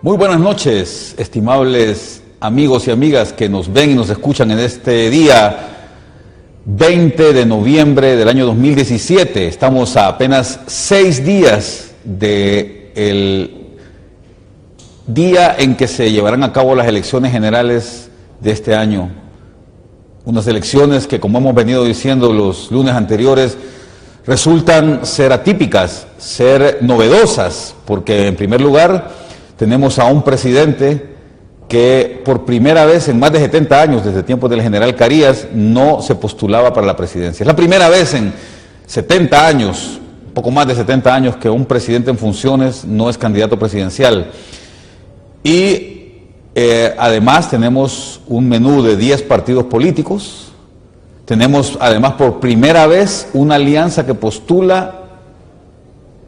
Muy buenas noches, estimables amigos y amigas que nos ven y nos escuchan en este día 20 de noviembre del año 2017. Estamos a apenas 6 días del día en que se llevarán a cabo las elecciones generales de este año. Unas elecciones que, como hemos venido diciendo los lunes anteriores, resultan ser atípicas, ser novedosas, porque en primer lugar tenemos a un presidente que por primera vez en más de 70 años, desde tiempos del general Carías, no se postulaba para la presidencia. Es la primera vez en 70 años, poco más de 70 años, que un presidente en funciones no es candidato presidencial. Y además tenemos un menú de 10 partidos políticos. Tenemos además por primera vez una alianza que postula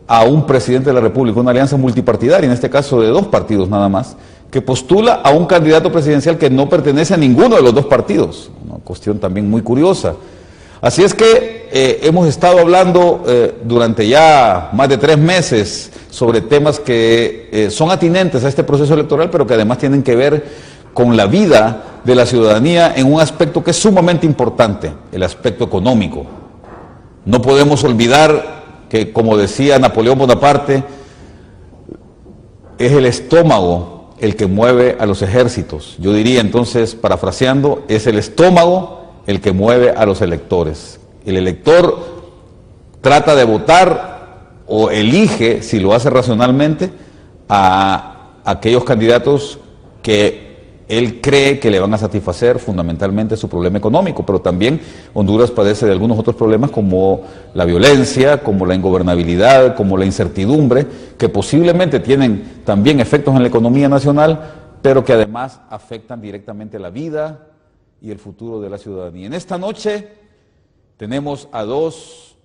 a un presidente de la República, una alianza multipartidaria, en este caso de 2 partidos nada más, que postula a un candidato presidencial que no pertenece a ninguno de los 2 partidos. Una cuestión también muy curiosa. Así es que hemos estado hablando durante ya más de 3 meses sobre temas que son atinentes a este proceso electoral, pero que además tienen que ver con la vida de la ciudadanía en un aspecto que es sumamente importante, el aspecto económico. No podemos olvidar que, como decía Napoleón Bonaparte, es el estómago el que mueve a los ejércitos. Yo diría entonces, parafraseando, es el estómago el que mueve a los electores. El elector trata de votar o elige, si lo hace racionalmente, a aquellos candidatos que él cree que le van a satisfacer fundamentalmente su problema económico, pero también Honduras padece de algunos otros problemas como la violencia, como la ingobernabilidad, como la incertidumbre, que posiblemente tienen también efectos en la economía nacional, pero que además afectan directamente la vida y el futuro de la ciudadanía. En esta noche tenemos a 2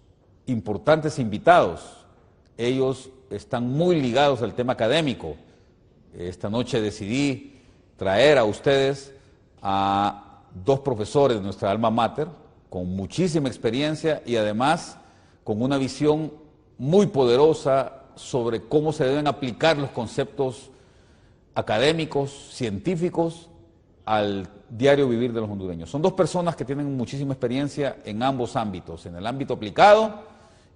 importantes invitados. Ellos están muy ligados al tema académico. Esta noche decidí traer a ustedes a 2 profesores de nuestra alma mater, con muchísima experiencia y además con una visión muy poderosa sobre cómo se deben aplicar los conceptos académicos, científicos, al diario vivir de los hondureños. Son 2 personas que tienen muchísima experiencia en ambos ámbitos, en el ámbito aplicado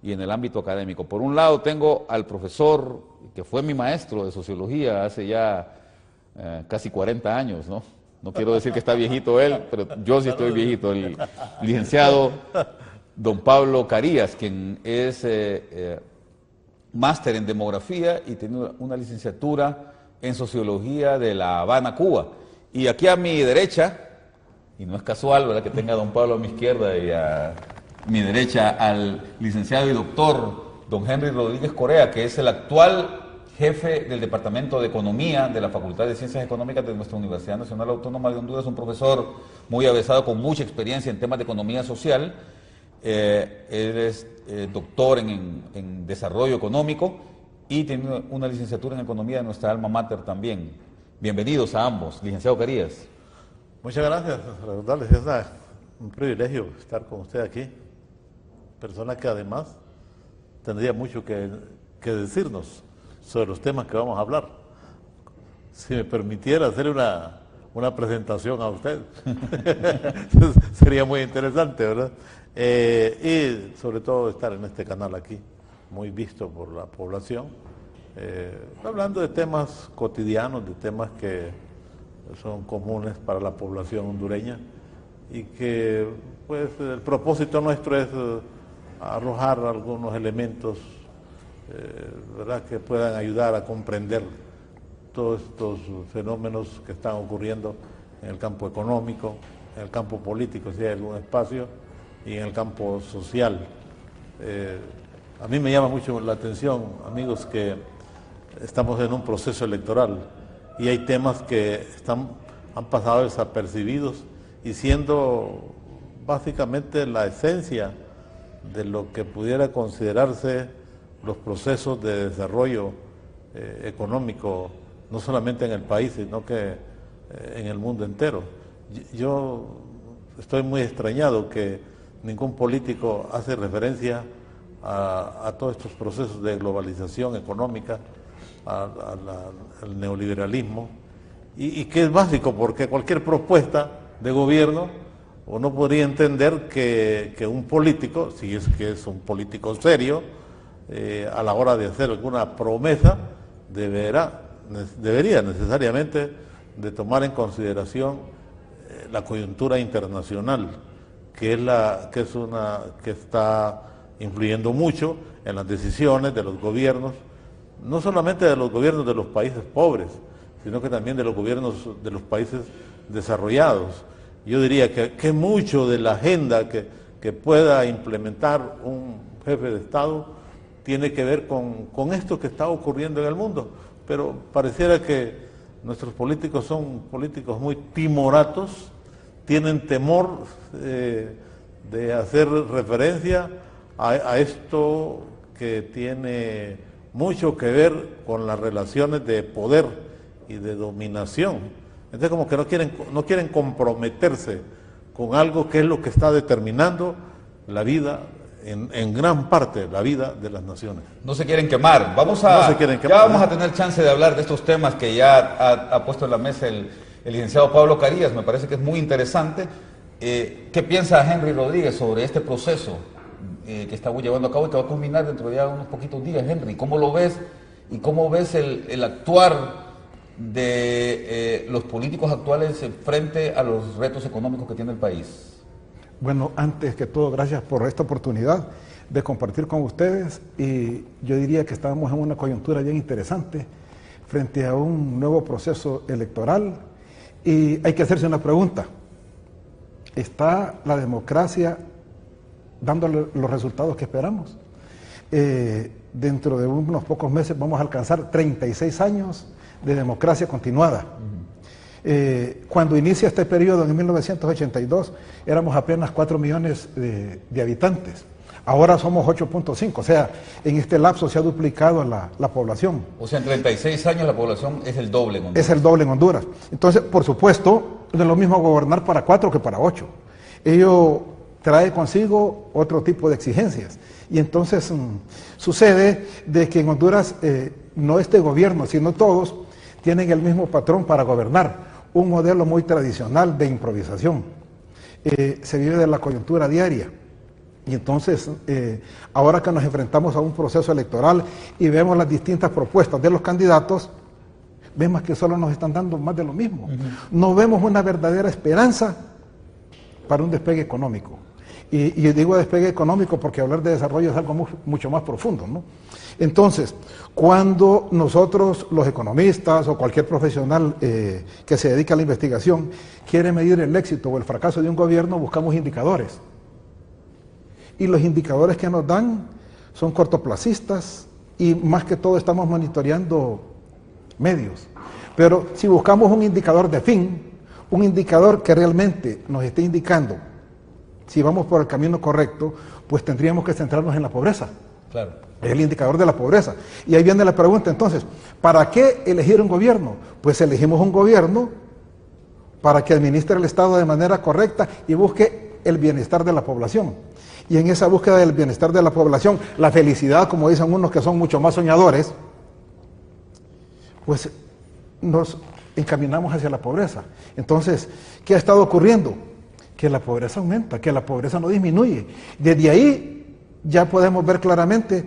y en el ámbito académico. Por un lado tengo al profesor que fue mi maestro de sociología hace ya casi 40 años, ¿no? No quiero decir que está viejito él, pero yo sí estoy viejito. El licenciado don Pablo Carías, quien es máster en demografía y tiene una licenciatura en sociología de La Habana, Cuba. Y aquí a mi derecha, y no es casual, ¿verdad?, que tenga a don Pablo a mi izquierda y a mi derecha al licenciado y doctor don Henry Rodríguez Correa, que es el actual jefe del Departamento de Economía de la Facultad de Ciencias Económicas de nuestra Universidad Nacional Autónoma de Honduras, un profesor muy avesado con mucha experiencia en temas de economía social. Él es doctor en desarrollo económico y tiene una licenciatura en economía de nuestra alma mater también. Bienvenidos a ambos, licenciado Carías. Muchas gracias, recordarles, es un privilegio estar con usted aquí, persona que además tendría mucho que decirnos sobre los temas que vamos a hablar. Si me permitiera hacer una presentación a usted, sería muy interesante, ¿verdad? Y sobre todo estar en este canal aquí, muy visto por la población, hablando de temas cotidianos, de temas que son comunes para la población hondureña y que pues el propósito nuestro es arrojar algunos elementos ¿verdad?, que puedan ayudar a comprender todos estos fenómenos que están ocurriendo en el campo económico, en el campo político, si hay algún espacio, y en el campo social. A mí me llama mucho la atención, amigos, que estamos en un proceso electoral y hay temas que han pasado desapercibidos y siendo básicamente la esencia de lo que pudiera considerarse los procesos de desarrollo económico, no solamente en el país, sino que en el mundo entero. Yo estoy muy extrañado que ningún político hace referencia a todos estos procesos de globalización económica al neoliberalismo, y que es básico, porque cualquier propuesta de gobierno, uno podría entender que un político, si es que es un político serio, a la hora de hacer alguna promesa, debería necesariamente de tomar en consideración la coyuntura internacional, que está influyendo mucho en las decisiones de los gobiernos, no solamente de los gobiernos de los países pobres, sino que también de los gobiernos de los países desarrollados. Yo diría que mucho de la agenda que pueda implementar un jefe de Estado tiene que ver con esto que está ocurriendo en el mundo, pero pareciera que nuestros políticos son políticos muy timoratos, tienen temor de hacer referencia a esto que tiene mucho que ver con las relaciones de poder y de dominación. Entonces como que no quieren comprometerse con algo que es lo que está determinando la vida, en gran parte la vida de las naciones. No se quieren quemar. Ya vamos a tener chance de hablar de estos temas que ya ha puesto en la mesa el licenciado Pablo Carías. Me parece que es muy interesante. ¿Qué piensa Henry Rodríguez sobre este proceso que estamos llevando a cabo y que va a culminar dentro de ya unos poquitos días? Henry, ¿cómo lo ves? ¿Y cómo ves el actuar de los políticos actuales frente a los retos económicos que tiene el país? Bueno, antes que todo, gracias por esta oportunidad de compartir con ustedes, y yo diría que estamos en una coyuntura bien interesante frente a un nuevo proceso electoral, y hay que hacerse una pregunta: ¿está la democracia dando los resultados que esperamos? Dentro de unos pocos meses vamos a alcanzar 36 años de democracia continuada. Cuando inicia este periodo, en 1982, éramos apenas 4 millones de habitantes. Ahora somos 8.5, o sea, en este lapso se ha duplicado la población. O sea, en 36 años la población es el doble en Honduras. Es el doble en Honduras. Entonces, por supuesto, no es lo mismo gobernar para 4 que para 8. Ello trae consigo otro tipo de exigencias. Y entonces sucede de que en Honduras no este gobierno, sino todos, tienen el mismo patrón para gobernar, un modelo muy tradicional de improvisación. Se vive de la coyuntura diaria. Y entonces, ahora que nos enfrentamos a un proceso electoral y vemos las distintas propuestas de los candidatos, vemos que solo nos están dando más de lo mismo. No vemos una verdadera esperanza para un despegue económico. Y yo digo despegue económico porque hablar de desarrollo es algo mucho más profundo, ¿no? Entonces, cuando nosotros, los economistas o cualquier profesional que se dedica a la investigación, quiere medir el éxito o el fracaso de un gobierno, buscamos indicadores. Y los indicadores que nos dan son cortoplacistas y más que todo estamos monitoreando medios. Pero si buscamos un indicador de fin, un indicador que realmente nos esté indicando si vamos por el camino correcto, pues tendríamos que centrarnos en la pobreza. Claro. Es el indicador de la pobreza. Y ahí viene la pregunta entonces, ¿para qué elegir un gobierno? Pues elegimos un gobierno para que administre el Estado de manera correcta y busque el bienestar de la población. Y en esa búsqueda del bienestar de la población, la felicidad, como dicen unos que son mucho más soñadores, pues nos encaminamos hacia la pobreza. Entonces, ¿qué ha estado ocurriendo? Que la pobreza aumenta, que la pobreza no disminuye. Desde ahí ya podemos ver claramente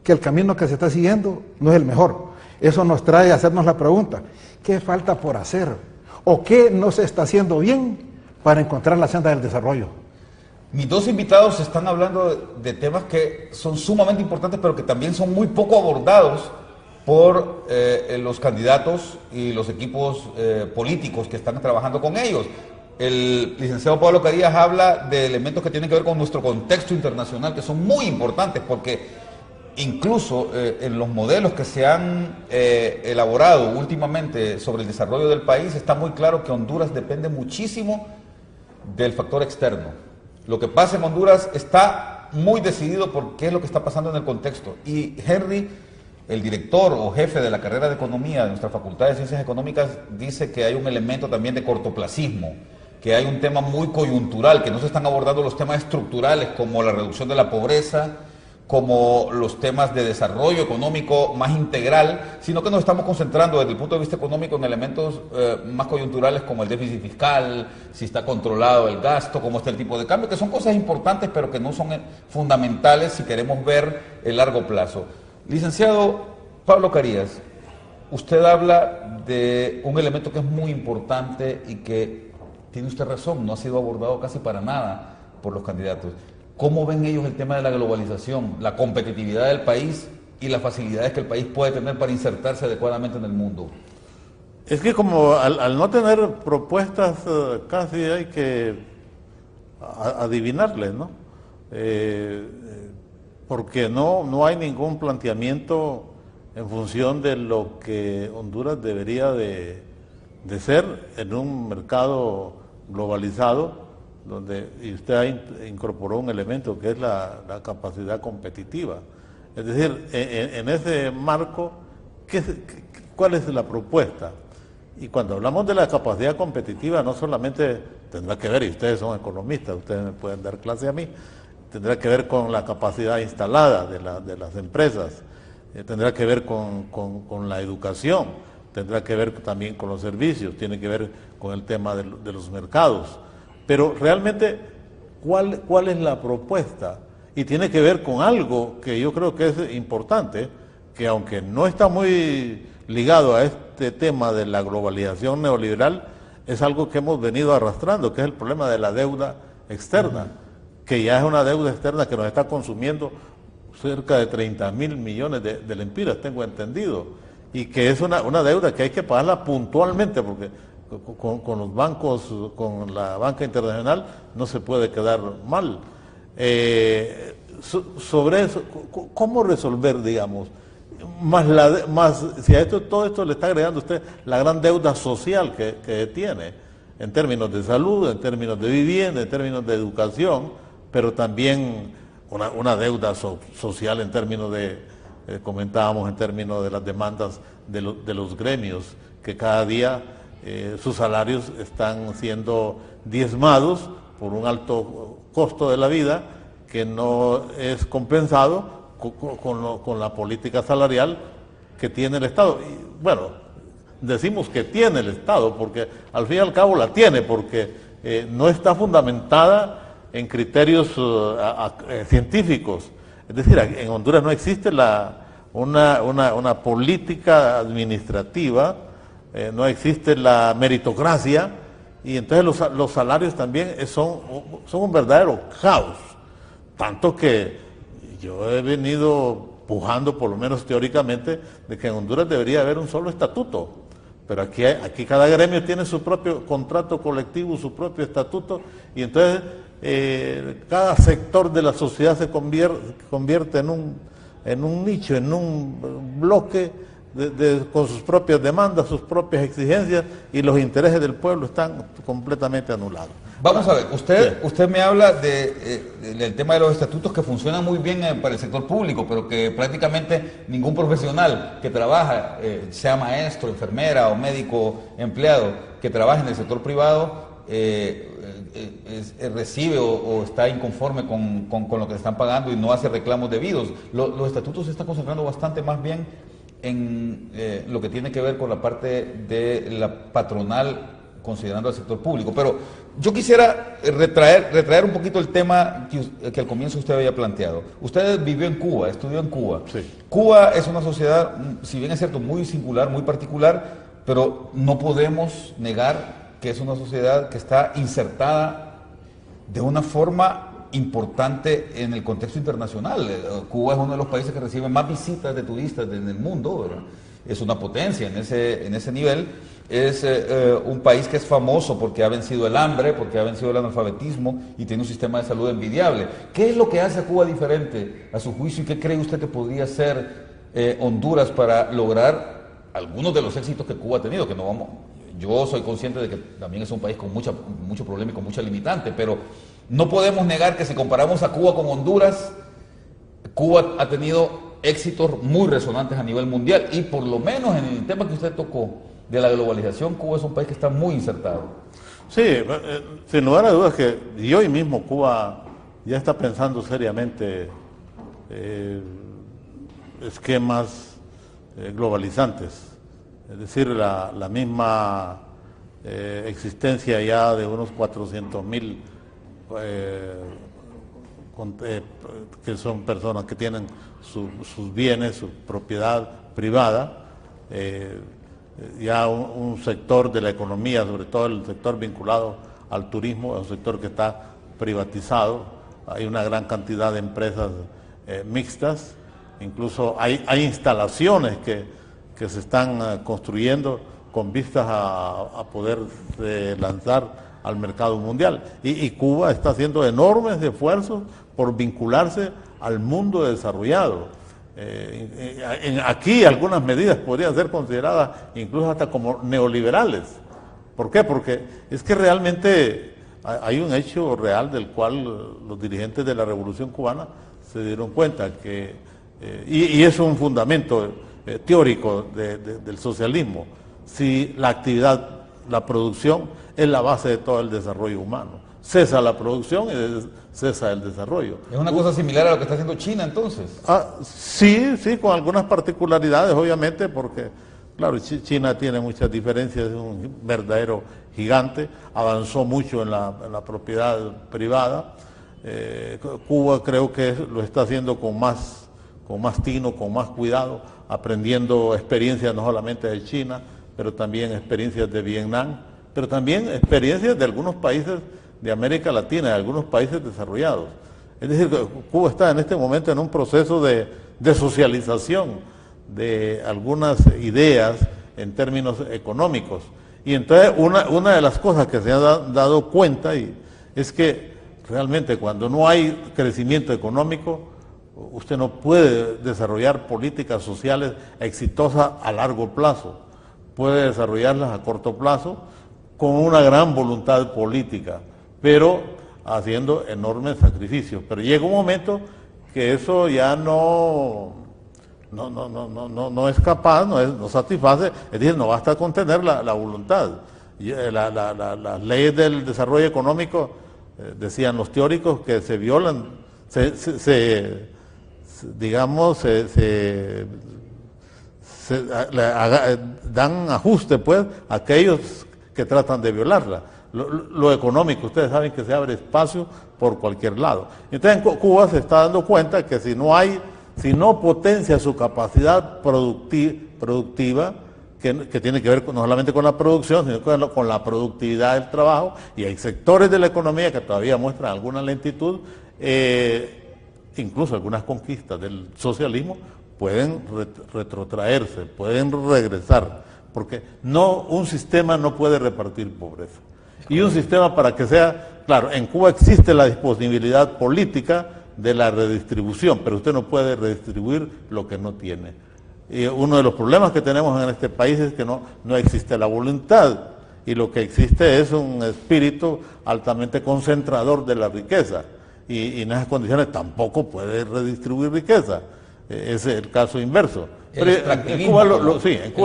que el camino que se está siguiendo no es el mejor. Eso nos trae a hacernos la pregunta, ¿qué falta por hacer? ¿O qué no se está haciendo bien para encontrar la senda del desarrollo? Mis dos invitados están hablando de temas que son sumamente importantes, pero que también son muy poco abordados por los candidatos y los equipos políticos que están trabajando con ellos. El licenciado Pablo Carías habla de elementos que tienen que ver con nuestro contexto internacional, que son muy importantes, porque incluso en los modelos que se han elaborado últimamente sobre el desarrollo del país, está muy claro que Honduras depende muchísimo del factor externo. Lo que pasa en Honduras está muy decidido por qué es lo que está pasando en el contexto. Y Henry, el director o jefe de la carrera de Economía de nuestra Facultad de Ciencias Económicas, dice que hay un elemento también de cortoplacismo, que hay un tema muy coyuntural, que no se están abordando los temas estructurales como la reducción de la pobreza, como los temas de desarrollo económico más integral, sino que nos estamos concentrando desde el punto de vista económico en elementos más coyunturales como el déficit fiscal, si está controlado el gasto, cómo está el tipo de cambio, que son cosas importantes pero que no son fundamentales si queremos ver el largo plazo. Licenciado Pablo Carías, usted habla de un elemento que es muy importante y que tiene usted razón, no ha sido abordado casi para nada por los candidatos. ¿Cómo ven ellos el tema de la globalización, la competitividad del país y las facilidades que el país puede tener para insertarse adecuadamente en el mundo? Es que como al no tener propuestas, casi hay que adivinarles, ¿no? Porque no hay ningún planteamiento en función de lo que Honduras debería de ser en un mercado globalizado, donde y usted incorporó un elemento que es la capacidad competitiva. Es decir, en ese marco, ¿cuál es la propuesta? Y cuando hablamos de la capacidad competitiva, no solamente tendrá que ver, y ustedes son economistas, ustedes me pueden dar clase a mí, tendrá que ver con la capacidad instalada de las empresas, tendrá que ver con la educación, tendrá que ver también con los servicios, tiene que ver con el tema de los mercados. Pero realmente, ¿cuál es la propuesta? Y tiene que ver con algo que yo creo que es importante, que aunque no está muy ligado a este tema de la globalización neoliberal, es algo que hemos venido arrastrando, que es el problema de la deuda externa, que ya es una deuda externa que nos está consumiendo cerca de 30.000 millones de lempiras, tengo entendido, y que es una deuda que hay que pagarla puntualmente, porque con los bancos, con la banca internacional, no se puede quedar mal. Sobre eso, ¿cómo resolver, digamos? Si a todo esto le está agregando usted la gran deuda social que tiene, en términos de salud, en términos de vivienda, en términos de educación, pero también una deuda social en términos comentábamos, en términos de las demandas de los gremios, que cada día sus salarios están siendo diezmados por un alto costo de la vida que no es compensado con la política salarial que tiene el Estado. Y, bueno, decimos que tiene el Estado porque al fin y al cabo la tiene, porque no está fundamentada en criterios científicos. Es decir, en Honduras no existe una política administrativa, no existe la meritocracia, y entonces los salarios también son un verdadero caos. Tanto que yo he venido pujando, por lo menos teóricamente, de que en Honduras debería haber un solo estatuto. Pero aquí cada gremio tiene su propio contrato colectivo, su propio estatuto, y entonces cada sector de la sociedad se convierte en un nicho, en un bloque con sus propias demandas, sus propias exigencias, y los intereses del pueblo están completamente anulados. Vamos a ver, usted me habla del tema de los estatutos que funcionan muy bien para el sector público, pero que prácticamente ningún profesional que trabaja, sea maestro, enfermera o médico empleado, que trabaje en el sector privado, recibe o está inconforme con lo que le están pagando y no hace reclamos debidos. Los estatutos se están concentrando bastante más bien en lo que tiene que ver con la parte de la patronal, considerando al sector público. Pero yo quisiera retraer un poquito el tema que al comienzo usted había planteado. Usted vivió en Cuba, estudió en Cuba. Sí. Cuba es una sociedad, si bien es cierto, muy singular, muy particular, pero no podemos negar que es una sociedad que está insertada de una forma importante en el contexto internacional. Cuba es uno de los países que recibe más visitas de turistas en el mundo, ¿verdad? Es una potencia en ese nivel. Es un país que es famoso porque ha vencido el hambre, porque ha vencido el analfabetismo y tiene un sistema de salud envidiable. ¿Qué es lo que hace a Cuba diferente a su juicio y qué cree usted que podría hacer Honduras para lograr algunos de los éxitos que Cuba ha tenido? Que no vamos, yo soy consciente de que también es un país con mucho problema y con mucha limitante, pero no podemos negar que si comparamos a Cuba con Honduras, Cuba ha tenido éxitos muy resonantes a nivel mundial, y por lo menos en el tema que usted tocó de la globalización, Cuba es un país que está muy insertado. Sí, sin lugar a dudas que y hoy mismo Cuba ya está pensando seriamente esquemas globalizantes, es decir, la misma existencia ya de unos 400.000 que son personas que tienen sus bienes, su propiedad privada, ya un sector de la economía, sobre todo el sector vinculado al turismo, es un sector que está privatizado, hay una gran cantidad de empresas mixtas, incluso hay instalaciones que se están construyendo con vistas a poder lanzar al mercado mundial. Y Cuba está haciendo enormes esfuerzos por vincularse al mundo desarrollado. Aquí algunas medidas podrían ser consideradas incluso hasta como neoliberales. ¿Por qué? Porque es que realmente hay un hecho real del cual los dirigentes de la Revolución Cubana se dieron cuenta que, y es un fundamento teórico del socialismo, si la actividad, la producción es la base de todo el desarrollo humano. Cesa la producción y cesa el desarrollo. ¿Es una cosa similar a lo que está haciendo China entonces? Sí, con algunas particularidades, obviamente, porque, claro, China tiene muchas diferencias, es un verdadero gigante, avanzó mucho en la propiedad privada. Cuba creo que lo está haciendo con más tino, con más cuidado, aprendiendo experiencias no solamente de China, pero también experiencias de Vietnam, pero también experiencias de algunos países de América Latina, de algunos países desarrollados. Es decir, Cuba está en este momento en un proceso de socialización de algunas ideas en términos económicos. Y entonces una de las cosas que se han dado cuenta es que realmente cuando no hay crecimiento económico, usted no puede desarrollar políticas sociales exitosas a largo plazo. Puede desarrollarlas a corto plazo con una gran voluntad política, pero haciendo enormes sacrificios. Pero llega un momento que eso ya no es capaz, no satisface, es decir, no basta con tener la voluntad. Las leyes del desarrollo económico, decían los teóricos, que se violan, dan ajuste pues a aquellos que tratan de violarla. Lo económico, ustedes saben que se abre espacio por cualquier lado. Entonces en Cuba se está dando cuenta que si no potencia su capacidad productiva, que tiene que ver no solamente con la producción, sino con la productividad del trabajo, y hay sectores de la economía que todavía muestran alguna lentitud, incluso algunas conquistas del socialismo pueden retrotraerse, pueden regresar, porque un sistema no puede repartir pobreza. Y un sistema, para que sea, claro, en Cuba existe la disponibilidad política de la redistribución, pero usted no puede redistribuir lo que no tiene. Y uno de los problemas que tenemos en este país es que no existe la voluntad, y lo que existe es un espíritu altamente concentrador de la riqueza, y en esas condiciones tampoco puede redistribuir riqueza. Ese es el caso inverso. Pero en Cuba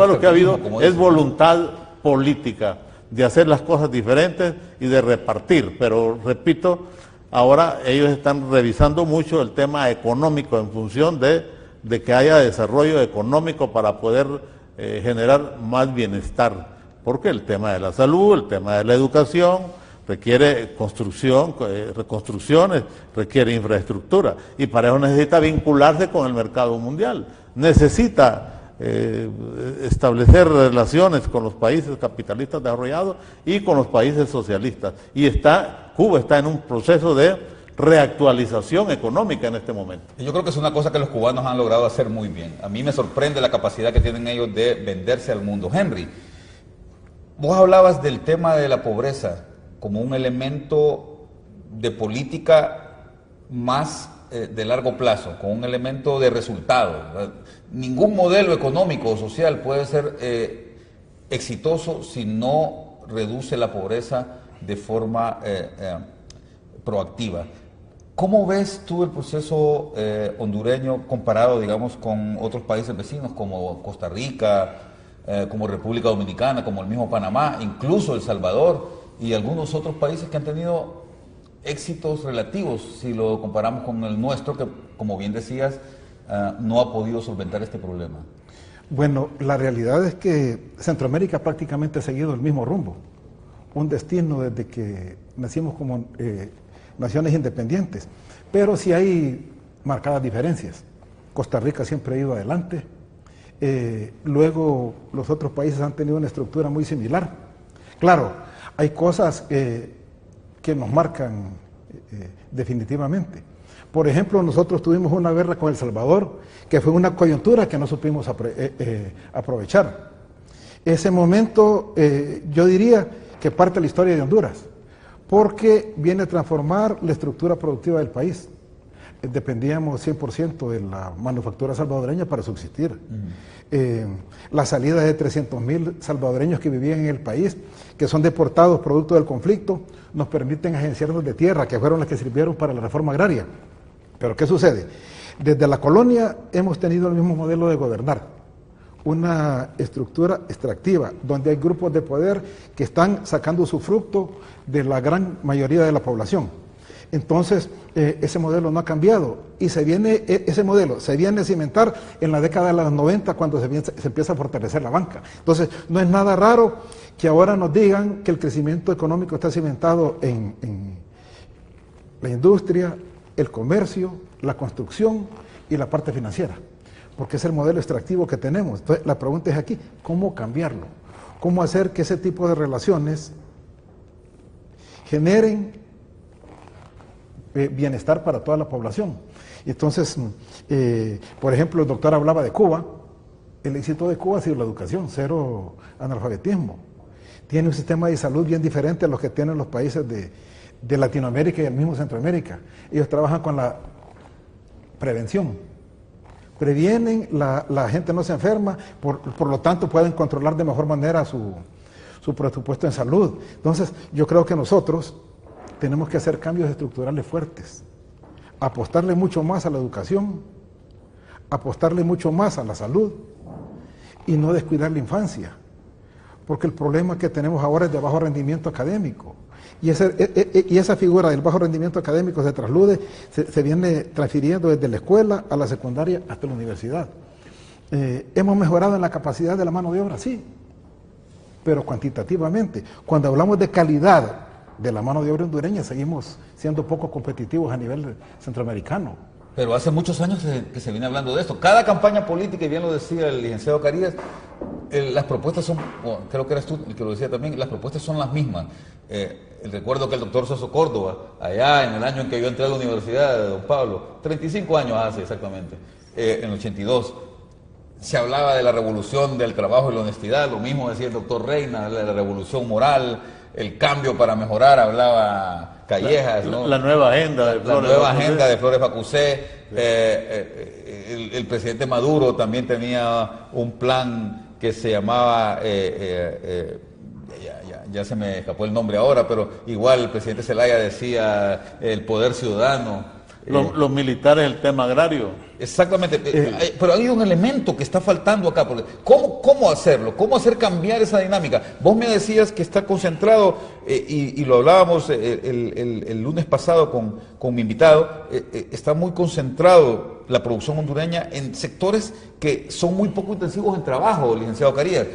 lo que ha habido es voluntad política de hacer las cosas diferentes y de repartir. Pero repito, ahora ellos están revisando mucho el tema económico en función de que haya desarrollo económico para poder generar más bienestar. Porque el tema de la salud, el tema de la educación requiere reconstrucciones, requiere infraestructura, y para eso necesita vincularse con el mercado mundial, necesita establecer relaciones con los países capitalistas desarrollados y con los países socialistas, y Cuba está en un proceso de reactualización económica en este momento. Yo creo que es una cosa que los cubanos han logrado hacer muy bien. A mí me sorprende la capacidad que tienen ellos de venderse al mundo. Henry, vos hablabas del tema de la pobreza como un elemento de política más de largo plazo, con un elemento de resultado. Ningún modelo económico o social puede ser exitoso si no reduce la pobreza de forma proactiva. ¿Cómo ves tú el proceso hondureño comparado, digamos, con otros países vecinos como Costa Rica, como República Dominicana, como el mismo Panamá, incluso El Salvador y algunos otros países que han tenido éxitos relativos si lo comparamos con el nuestro, que como bien decías, no ha podido solventar este problema. Bueno, la realidad es que Centroamérica prácticamente ha seguido el mismo rumbo, un destino desde que nacimos como naciones independientes, pero sí hay marcadas diferencias. Costa Rica siempre ha ido adelante, luego los otros países han tenido una estructura muy similar. Claro, hay cosas que nos marcan definitivamente. Por ejemplo, nosotros tuvimos una guerra con El Salvador, que fue una coyuntura que no supimos aprovechar. Ese momento, yo diría que parte de la historia de Honduras, porque viene a transformar la estructura productiva del país. Dependíamos 100% de la manufactura salvadoreña para subsistir. La salida de 300,000 salvadoreños que vivían en el país, que son deportados producto del conflicto, nos permiten agenciarnos de tierra, que fueron las que sirvieron para la reforma agraria. Pero ¿qué sucede? Desde la colonia hemos tenido el mismo modelo de gobernar, una estructura extractiva, donde hay grupos de poder que están sacando su fruto de la gran mayoría de la población. Entonces, ese modelo no ha cambiado y ese modelo se viene a cimentar en la década de los 90 cuando se empieza a fortalecer la banca. Entonces, no es nada raro que ahora nos digan que el crecimiento económico está cimentado en la industria, el comercio, la construcción y la parte financiera, porque es el modelo extractivo que tenemos. Entonces, la pregunta es aquí, ¿cómo cambiarlo? ¿Cómo hacer que ese tipo de relaciones generen bienestar para toda la población? Entonces, por ejemplo, el doctor hablaba de Cuba. El éxito de Cuba ha sido la educación, cero analfabetismo. Tiene un sistema de salud bien diferente a los que tienen los países de Latinoamérica y el mismo Centroamérica. Ellos trabajan con la prevención. Previenen, la gente no se enferma, por lo tanto pueden controlar de mejor manera su presupuesto en salud. Entonces, yo creo que nosotros tenemos que hacer cambios estructurales fuertes, apostarle mucho más a la educación, apostarle mucho más a la salud y no descuidar la infancia, porque el problema que tenemos ahora es de bajo rendimiento académico y esa figura del bajo rendimiento académico se traslude, se viene transfiriendo desde la escuela a la secundaria hasta la universidad. Hemos mejorado en la capacidad de la mano de obra, sí, pero cuantitativamente. Cuando hablamos de calidad de la mano de obra hondureña, seguimos siendo poco competitivos a nivel centroamericano. Pero hace muchos años que se viene hablando de esto. Cada campaña política, y bien lo decía el licenciado Carías, las propuestas son, creo que eres tú el que lo decía también, las propuestas son las mismas. Recuerdo que el doctor Soso Córdoba, allá en el año en que yo entré a la Universidad de Don Pablo, 35 años hace exactamente, en el 82, se hablaba de la revolución del trabajo y la honestidad, lo mismo decía el doctor Reina, de la revolución moral, el cambio para mejorar, hablaba Callejas, ¿no? La nueva agenda de Flores. La nueva agenda de Flores Bacusé. El presidente Maduro también tenía un plan que se llamaba, ya se me escapó el nombre ahora, pero igual el presidente Zelaya decía el poder ciudadano. Los militares, el tema agrario. Exactamente, pero hay un elemento que está faltando acá. Porque ¿cómo hacerlo? ¿Cómo hacer cambiar esa dinámica? Vos me decías que está concentrado, y lo hablábamos el lunes pasado con mi invitado, está muy concentrado la producción hondureña en sectores que son muy poco intensivos en trabajo, licenciado Carías.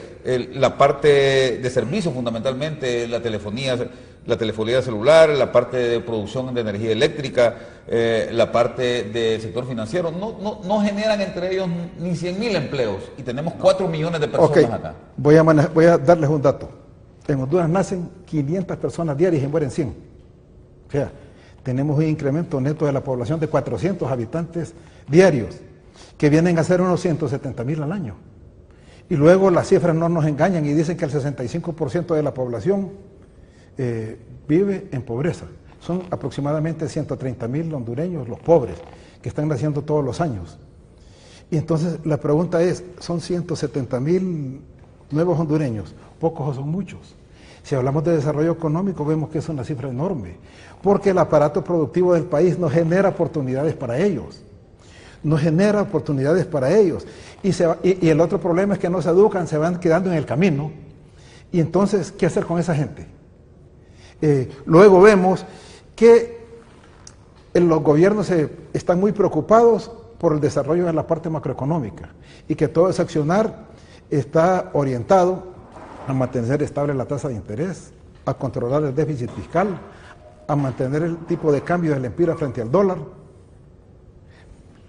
La parte de servicios, fundamentalmente, la telefonía celular, la parte de producción de energía eléctrica, la parte del sector financiero, no generan entre ellos ni 100,000 empleos y tenemos 4 millones de personas acá. Voy a darles un dato. En Honduras nacen 500 personas diarias y mueren 100. O sea, tenemos un incremento neto de la población de 400 habitantes diarios, que vienen a ser unos 170,000 al año. Y luego las cifras no nos engañan y dicen que el 65% de la población vive en pobreza. Son aproximadamente 130,000 hondureños, los pobres, que están naciendo todos los años. Y entonces la pregunta es, ¿son 170,000 nuevos hondureños? ¿Pocos o son muchos? Si hablamos de desarrollo económico, vemos que es una cifra enorme, porque el aparato productivo del país no genera oportunidades para ellos. No genera oportunidades para ellos. Y el otro problema es que no se educan, se van quedando en el camino. Y entonces, ¿qué hacer con esa gente? Luego vemos que los gobiernos están muy preocupados por el desarrollo de la parte macroeconómica y que todo ese accionar está orientado a mantener estable la tasa de interés, a controlar el déficit fiscal, a mantener el tipo de cambio del empira frente al dólar.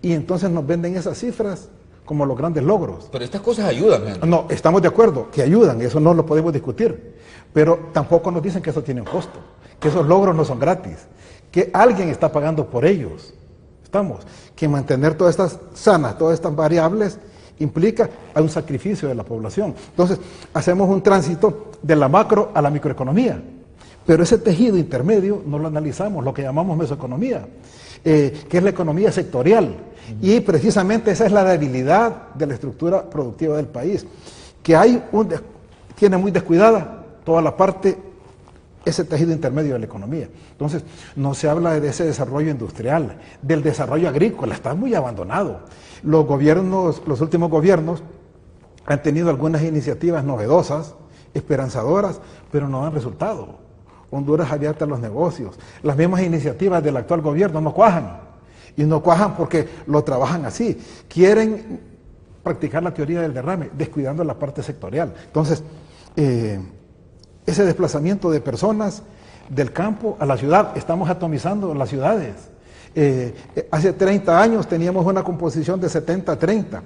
Y entonces nos venden esas cifras como los grandes logros. Pero estas cosas ayudan, Henry. No, estamos de acuerdo que ayudan, eso no lo podemos discutir. Pero tampoco nos dicen que eso tiene un costo, que esos logros no son gratis, que alguien está pagando por ellos. Que mantener todas estas sanas, todas estas variables, implica un sacrificio de la población. Entonces, hacemos un tránsito de la macro a la microeconomía. Pero ese tejido intermedio no lo analizamos, lo que llamamos mesoeconomía, que es la economía sectorial. Y precisamente esa es la debilidad de la estructura productiva del país, que tiene muy descuidada toda la parte, ese tejido intermedio de la economía. Entonces, no se habla de ese desarrollo industrial, del desarrollo agrícola, está muy abandonado. Los últimos gobiernos han tenido algunas iniciativas novedosas, esperanzadoras, pero no dan resultado. Honduras abierta a los negocios. Las mismas iniciativas del actual gobierno no cuajan. Y no cuajan porque lo trabajan así. Quieren practicar la teoría del derrame, descuidando la parte sectorial. Entonces, ese desplazamiento de personas del campo a la ciudad, estamos atomizando las ciudades. Hace 30 años teníamos una composición de 70-30,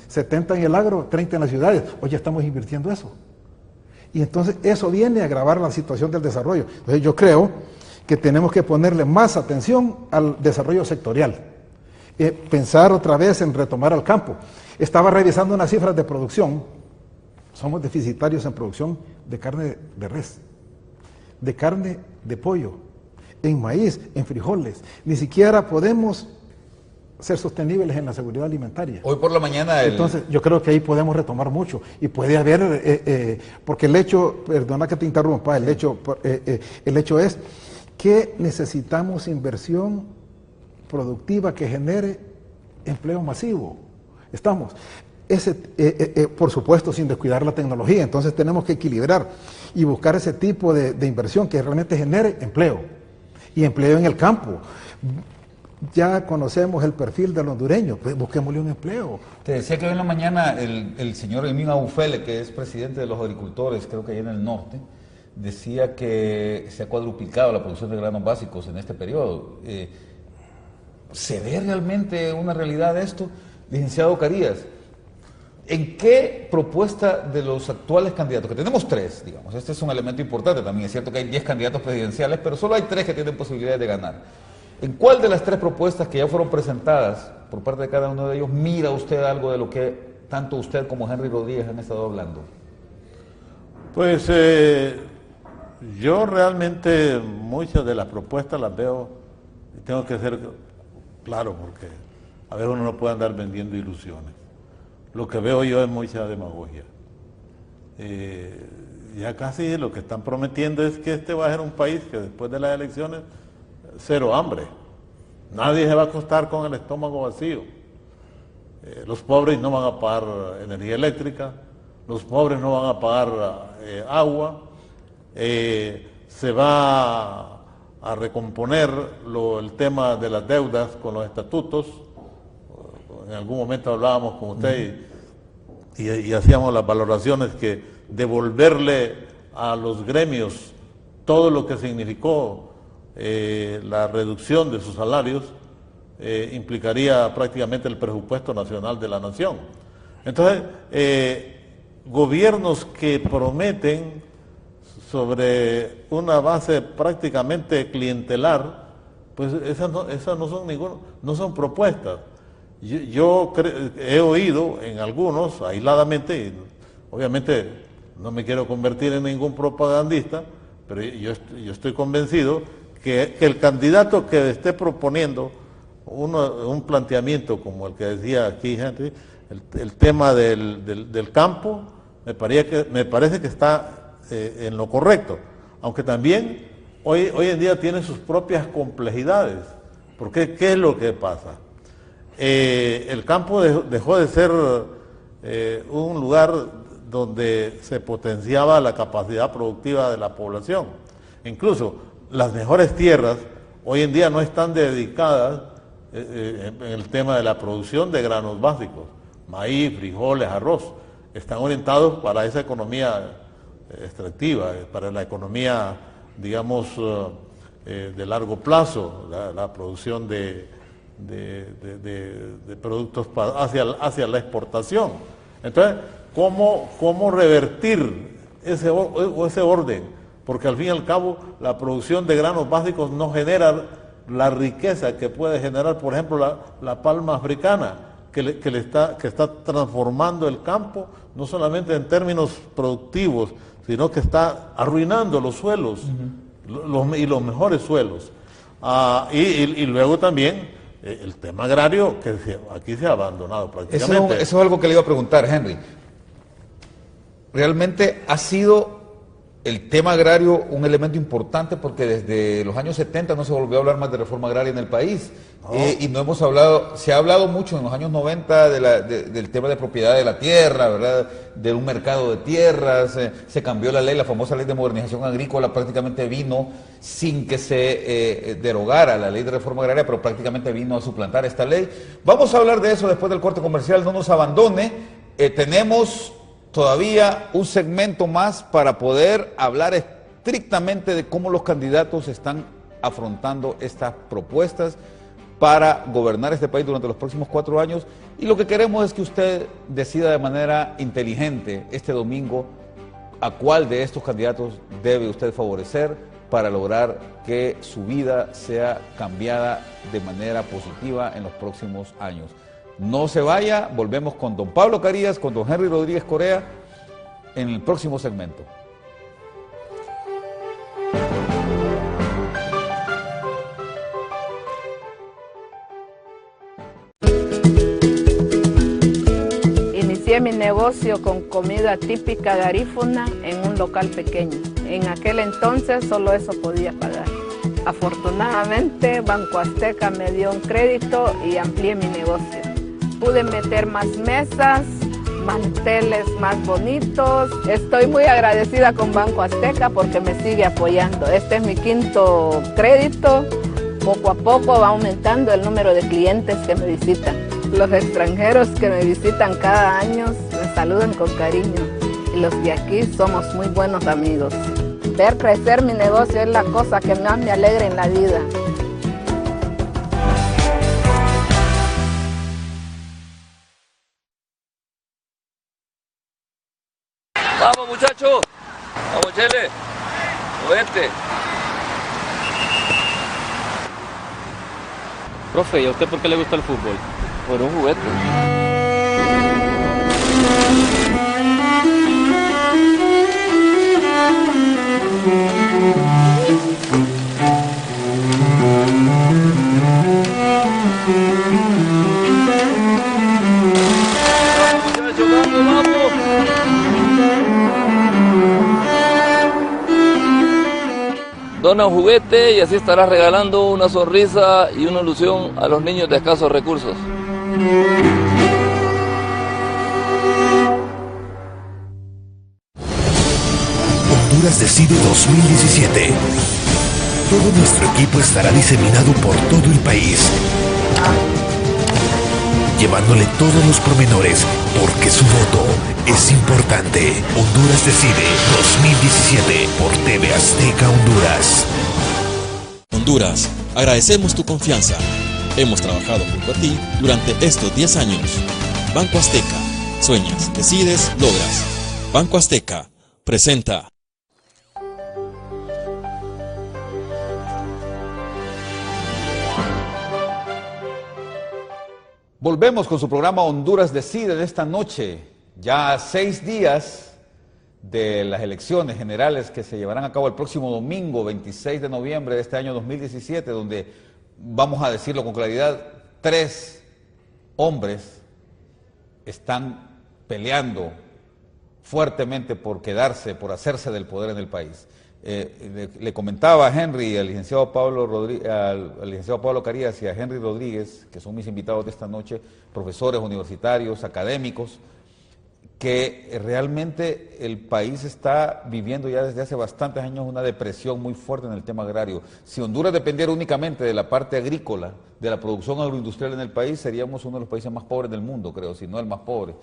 70 en el agro, 30 en las ciudades. Hoy ya estamos invirtiendo eso. Y entonces eso viene a agravar la situación del desarrollo. Entonces yo creo que tenemos que ponerle más atención al desarrollo sectorial. Pensar otra vez en retomar al campo. Estaba revisando unas cifras de producción. Somos deficitarios en producción de carne de res, de carne de pollo, en maíz, en frijoles. Ni siquiera podemos ser sostenibles en la seguridad alimentaria. Hoy por la mañana... Entonces, yo creo que ahí podemos retomar mucho. Y puede haber, porque el hecho, perdona que te interrumpa, el hecho es que necesitamos inversión productiva que genere empleo masivo. Por supuesto, sin descuidar la tecnología. Entonces tenemos que equilibrar y buscar ese tipo de inversión que realmente genere empleo. Y empleo en el campo. Ya conocemos el perfil del hondureño, pues busquémosle un empleo. Te decía que hoy en la mañana el señor Emín Abufele, que es presidente de los agricultores, creo que allá en el norte, decía que se ha cuadruplicado la producción de granos básicos en este periodo. ¿Se ve realmente una realidad de esto? Licenciado Carías, ¿en qué propuesta de los actuales candidatos, que tenemos 3, digamos, este es un elemento importante también, es cierto que hay 10 candidatos presidenciales, pero solo hay 3 que tienen posibilidades de ganar? ¿En cuál de las 3 propuestas que ya fueron presentadas por parte de cada uno de ellos mira usted algo de lo que tanto usted como Henry Rodríguez han estado hablando? Pues yo realmente muchas de las propuestas las veo, y tengo que ser claro, porque a veces uno no puede andar vendiendo ilusiones. Lo que veo yo es mucha demagogia. Ya casi lo que están prometiendo es que este va a ser un país que después de las elecciones, cero hambre. Nadie se va a acostar con el estómago vacío. Los pobres no van a pagar energía eléctrica, los pobres no van a pagar agua, se va a recomponer el tema de las deudas con los estatutos. En algún momento hablábamos con usted y hacíamos las valoraciones que devolverle a los gremios todo lo que significó la reducción de sus salarios implicaría prácticamente el presupuesto nacional de la nación. Entonces, gobiernos que prometen sobre una base prácticamente clientelar, pues esas no son propuestas. Yo he oído en algunos, aisladamente, y obviamente no me quiero convertir en ningún propagandista, pero yo estoy convencido que el candidato que esté proponiendo un planteamiento como el que decía aquí Henry, el tema del campo, me parece que está en lo correcto, aunque también hoy en día tiene sus propias complejidades, porque ¿qué es lo que pasa? El campo dejó de ser un lugar donde se potenciaba la capacidad productiva de la población. Incluso las mejores tierras hoy en día no están dedicadas en el tema de la producción de granos básicos, maíz, frijoles, arroz, están orientados para esa economía extractiva, para la economía, digamos, de largo plazo, la producción de productos hacia la exportación. Entonces, ¿cómo revertir ese orden? Porque al fin y al cabo la producción de granos básicos no genera la riqueza que puede generar, por ejemplo, la palma africana, que está transformando el campo, no solamente en términos productivos, sino que está arruinando los suelos, y los mejores suelos. Y luego también el tema agrario, que aquí se ha abandonado prácticamente. Eso es algo que le iba a preguntar, Henry. Realmente ha sido el tema agrario un elemento importante, porque desde los años 70 no se volvió a hablar más de reforma agraria en el país. Y no hemos hablado, se ha hablado mucho en los años 90 del tema de propiedad de la tierra, ¿verdad? De un mercado de tierras, se cambió la ley, la famosa ley de modernización agrícola prácticamente vino sin que se derogara la ley de reforma agraria, pero prácticamente vino a suplantar esta ley. Vamos a hablar de eso después del corte comercial, no nos abandone. Tenemos todavía un segmento más para poder hablar estrictamente de cómo los candidatos están afrontando estas propuestas para gobernar este país durante los próximos 4 años, y lo que queremos es que usted decida de manera inteligente este domingo a cuál de estos candidatos debe usted favorecer para lograr que su vida sea cambiada de manera positiva en los próximos años. No se vaya, volvemos con don Pablo Carías, con don Henry Rodríguez Corea en el próximo segmento. Inicié mi negocio con comida típica garífuna en un local pequeño. En aquel entonces solo eso podía pagar. Afortunadamente, Banco Azteca me dio un crédito y amplié mi negocio. Pude meter más mesas, manteles más bonitos. Estoy muy agradecida con Banco Azteca porque me sigue apoyando. Este es mi 5º crédito. Poco a poco va aumentando el número de clientes que me visitan. Los extranjeros que me visitan cada año me saludan con cariño. Y los de aquí somos muy buenos amigos. Ver crecer mi negocio es la cosa que más me alegra en la vida. Vamos muchachos, vamos Chele, movete. Profe, ¿y a usted por qué le gusta el fútbol? Por un juguete. Muchachos, vamos. Dona un juguete y así estarás regalando una sonrisa y una ilusión a los niños de escasos recursos. Honduras Decide 2017. Todo nuestro equipo estará diseminado por todo el país, llevándole todos los pormenores, porque su voto es importante. Honduras Decide 2017 por TV Azteca Honduras. Honduras, agradecemos tu confianza. Hemos trabajado junto a ti durante estos 10 años. Banco Azteca, sueñas, decides, logras. Banco Azteca, presenta. Volvemos con su programa Honduras Decide de esta noche, ya a 6 días de las elecciones generales que se llevarán a cabo el próximo domingo, 26 de noviembre de este año 2017, donde, vamos a decirlo con claridad, 3 hombres están peleando fuertemente por quedarse, por hacerse del poder en el país. Le comentaba a Henry, al licenciado Pablo Carías y a Henry Rodríguez, que son mis invitados de esta noche, profesores universitarios, académicos, que realmente el país está viviendo ya desde hace bastantes años una depresión muy fuerte en el tema agrario. Si Honduras dependiera únicamente de la parte agrícola, de la producción agroindustrial en el país, seríamos uno de los países más pobres del mundo, creo, si no el más pobre.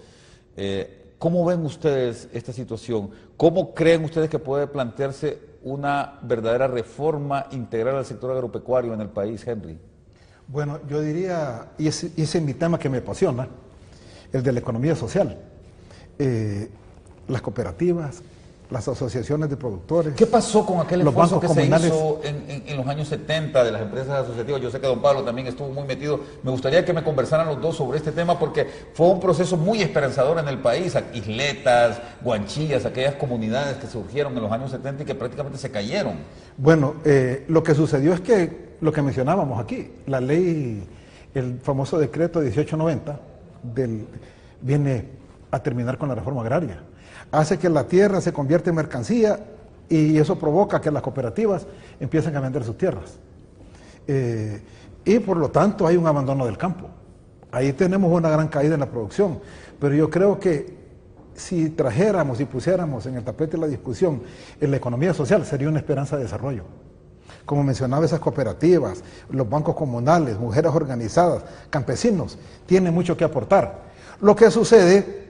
¿Cómo ven ustedes esta situación? ¿Cómo creen ustedes que puede plantearse una verdadera reforma integral al sector agropecuario en el país, Henry? Bueno, yo diría, y ese es mi tema que me apasiona, el de la economía social. Las cooperativas, las asociaciones de productores. ¿Qué pasó con aquel los esfuerzo bancos que comunales se hizo en los años 70 de las empresas asociativas? Yo sé que don Pablo también estuvo muy metido. Me gustaría que me conversaran los dos sobre este tema porque fue un proceso muy esperanzador en el país. Isletas, Guanchillas, aquellas comunidades que surgieron en los años 70 y que prácticamente se cayeron. Bueno, lo que sucedió es que lo que mencionábamos aquí, la ley, el famoso decreto 1890 viene a terminar con la reforma agraria. Hace que la tierra se convierta en mercancía y eso provoca que las cooperativas empiecen a vender sus tierras. Y por lo tanto hay un abandono del campo. Ahí tenemos una gran caída en la producción. Pero yo creo que si trajéramos y pusiéramos en el tapete la discusión en la economía social, sería una esperanza de desarrollo. Como mencionaba, esas cooperativas, los bancos comunales, mujeres organizadas, campesinos, tienen mucho que aportar. Lo que sucede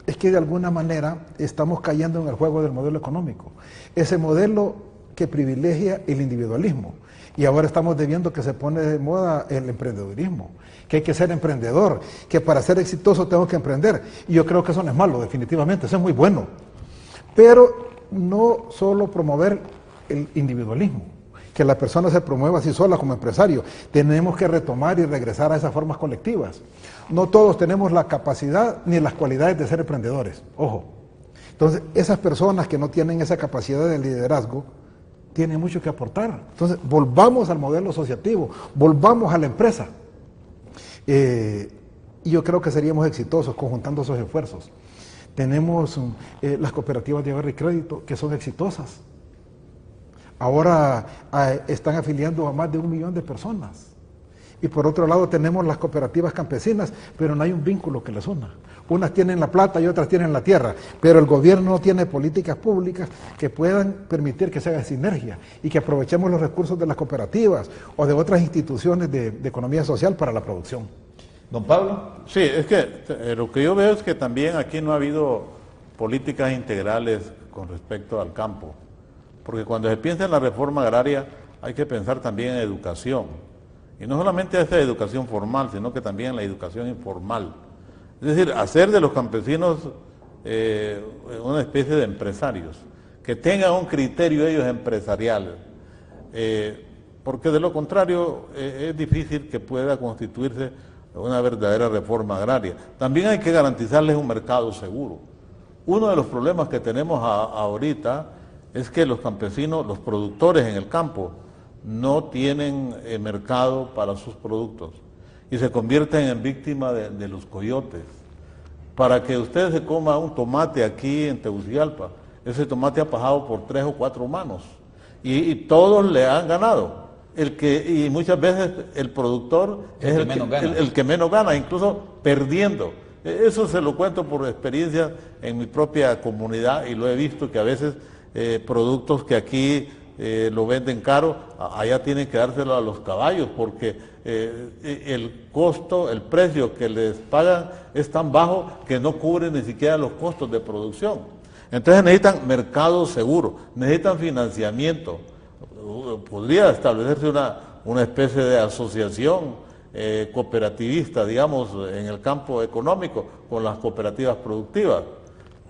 es que de alguna manera estamos cayendo en el juego del modelo económico, ese modelo que privilegia el individualismo. Y ahora estamos viendo que se pone de moda el emprendedurismo, que hay que ser emprendedor, que para ser exitoso tengo que emprender. Y yo creo que eso no es malo, definitivamente, eso es muy bueno. Pero no solo promover el individualismo, que la persona se promueva así sola como empresario. Tenemos que retomar y regresar a esas formas colectivas. No todos tenemos la capacidad ni las cualidades de ser emprendedores, ojo. Entonces, esas personas que no tienen esa capacidad de liderazgo, tienen mucho que aportar. Entonces, volvamos al modelo asociativo, volvamos a la empresa. Y yo creo que seríamos exitosos conjuntando esos esfuerzos. Tenemos las cooperativas de ahorro y crédito que son exitosas. Ahora están afiliando a más de 1 millón de personas. Y por otro lado tenemos las cooperativas campesinas, pero no hay un vínculo que les una. Unas tienen la plata y otras tienen la tierra, pero el gobierno no tiene políticas públicas que puedan permitir que se haga sinergia y que aprovechemos los recursos de las cooperativas o de otras instituciones de economía social para la producción. Don Pablo. Sí, es que lo que yo veo es que también aquí no ha habido políticas integrales con respecto al campo. Porque cuando se piensa en la reforma agraria hay que pensar también en educación. Y no solamente esa educación formal, sino que también en la educación informal. Es decir, hacer de los campesinos una especie de empresarios, que tengan un criterio ellos empresarial. Porque de lo contrario es difícil que pueda constituirse una verdadera reforma agraria. También hay que garantizarles un mercado seguro. Uno de los problemas que tenemos ahorita es que los campesinos, los productores en el campo, no tienen mercado para sus productos y se convierten en víctimas de los coyotes. Para que usted se coma un tomate aquí en Tegucigalpa, ese tomate ha pasado por 3 o 4 manos y todos le han ganado. Y muchas veces el productor es el que menos gana, incluso perdiendo. Eso se lo cuento por experiencia en mi propia comunidad y lo he visto que a veces productos que aquí lo venden caro, allá tienen que dárselo a los caballos porque el costo, el precio que les pagan es tan bajo que no cubre ni siquiera los costos de producción. Entonces necesitan mercado seguro, necesitan financiamiento. Podría establecerse una especie de asociación cooperativista, digamos, en el campo económico con las cooperativas productivas.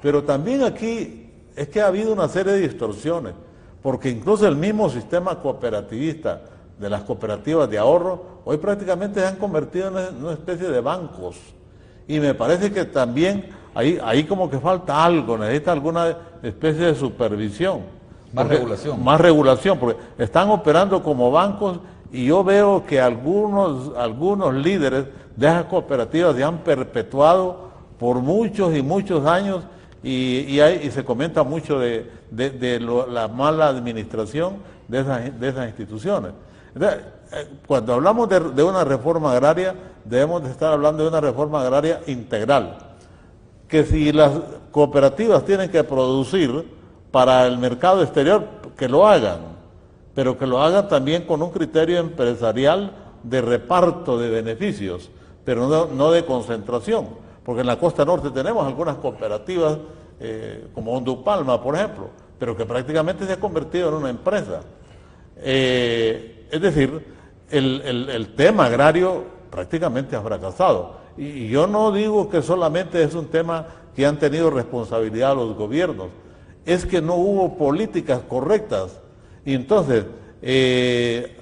Pero también aquí es que ha habido una serie de distorsiones, porque incluso el mismo sistema cooperativista de las cooperativas de ahorro, hoy prácticamente se han convertido en una especie de bancos. Y me parece que también ahí como que falta algo, necesita alguna especie de supervisión. Más regulación. Más regulación, porque están operando como bancos y yo veo que algunos líderes de esas cooperativas se han perpetuado por muchos y muchos años y se comenta mucho de la mala administración de esas instituciones. Entonces, cuando hablamos de una reforma agraria, debemos de estar hablando de una reforma agraria integral, que si las cooperativas tienen que producir para el mercado exterior, que lo hagan, pero que lo hagan también con un criterio empresarial de reparto de beneficios, pero no de concentración, porque en la costa norte tenemos algunas cooperativas, como Hondupalma, por ejemplo, pero que prácticamente se ha convertido en una empresa. Es decir, el tema agrario prácticamente ha fracasado. Y yo no digo que solamente es un tema que han tenido responsabilidad los gobiernos, es que no hubo políticas correctas. Y entonces,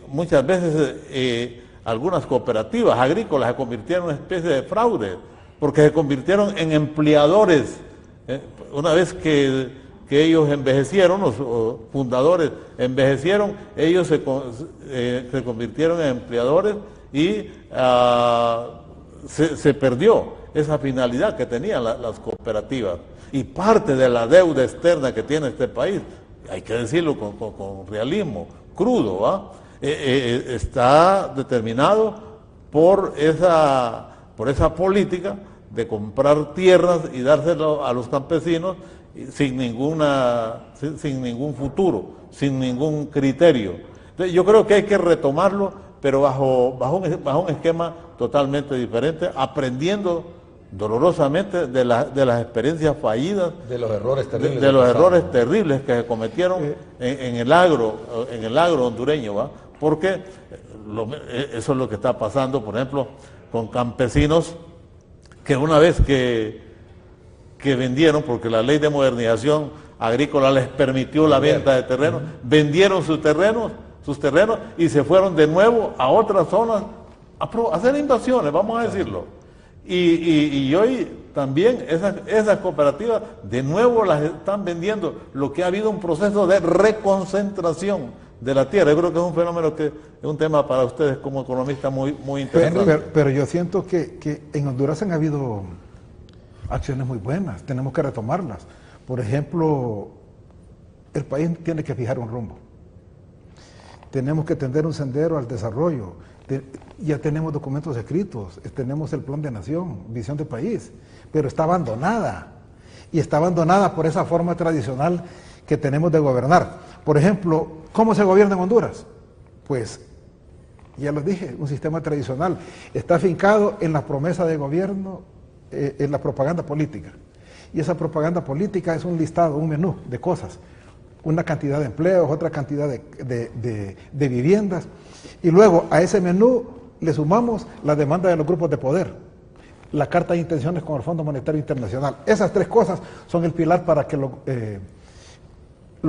muchas veces algunas cooperativas agrícolas se convirtieron en una especie de fraude, porque se convirtieron en empleadores. Una vez que ellos envejecieron, los fundadores envejecieron, ellos se convirtieron en empleadores y se perdió esa finalidad que tenían las cooperativas. Y parte de la deuda externa que tiene este país, hay que decirlo con realismo, crudo, ¿va? Está determinado por esa política de comprar tierras y dárselo a los campesinos sin ningún futuro, sin ningún criterio. Entonces, yo creo que hay que retomarlo, pero bajo un esquema totalmente diferente, aprendiendo dolorosamente de las experiencias fallidas, de los errores terribles, de los errores terribles que se cometieron en el agro hondureño, ¿va? Porque eso es lo que está pasando, por ejemplo, con campesinos que una vez que vendieron, porque la ley de modernización agrícola les permitió la venta de terrenos, vendieron sus terrenos y se fueron de nuevo a otras zonas a hacer invasiones, vamos a decirlo. Y hoy también esas cooperativas de nuevo las están vendiendo, lo que ha habido un proceso de reconcentración de la tierra. Yo creo que es un fenómeno que es un tema para ustedes como economistas muy interesante. Pero yo siento que en Honduras han habido acciones muy buenas, tenemos que retomarlas. Por ejemplo, el país tiene que fijar un rumbo. Tenemos que tender un sendero al desarrollo. Ya tenemos documentos escritos, tenemos el plan de nación, visión de país, pero está abandonada. Y está abandonada por esa forma tradicional que tenemos de gobernar. Por ejemplo, ¿cómo se gobierna en Honduras? Pues, ya lo dije, un sistema tradicional. Está afincado en la promesa de gobierno, en la propaganda política. Y esa propaganda política es un listado, un menú de cosas. Una cantidad de empleos, otra cantidad de viviendas. Y luego a ese menú le sumamos la demanda de los grupos de poder, la carta de intenciones con el Fondo Monetario Internacional. Esas tres cosas son el pilar para que los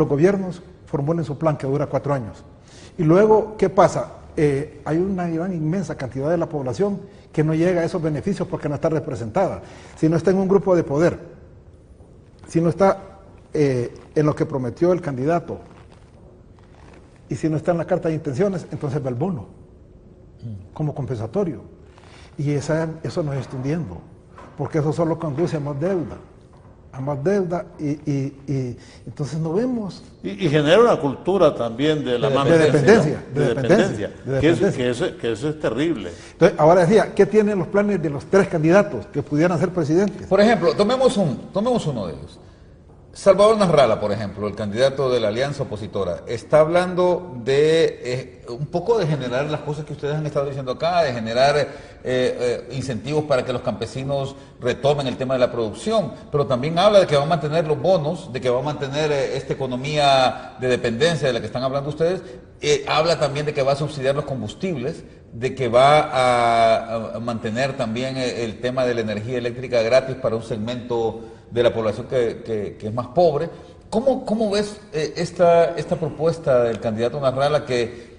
gobiernos formulen su plan que dura 4 años. Y luego, ¿qué pasa? Hay una gran inmensa cantidad de la población que no llega a esos beneficios porque no está representada. Si no está en un grupo de poder, si no está en lo que prometió el candidato, y si no está en la carta de intenciones, entonces va el bono como compensatorio. Y eso nos está hundiendo, porque eso solo conduce a más deuda, y entonces no vemos. Y genera una cultura también de la dependencia, que eso es terrible. Entonces, ahora decía, ¿qué tienen los planes de los 3 candidatos que pudieran ser presidentes? Por ejemplo, tomemos uno de ellos. Salvador Nasralla, por ejemplo, el candidato de la alianza opositora, está hablando de un poco de generar las cosas que ustedes han estado diciendo acá, de generar incentivos para que los campesinos retomen el tema de la producción, pero también habla de que va a mantener los bonos, de que va a mantener esta economía de dependencia de la que están hablando ustedes, habla también de que va a subsidiar los combustibles, de que va a mantener también el tema de la energía eléctrica gratis para un segmento de la población que es más pobre. ¿Cómo ves esta propuesta del candidato Nasralla que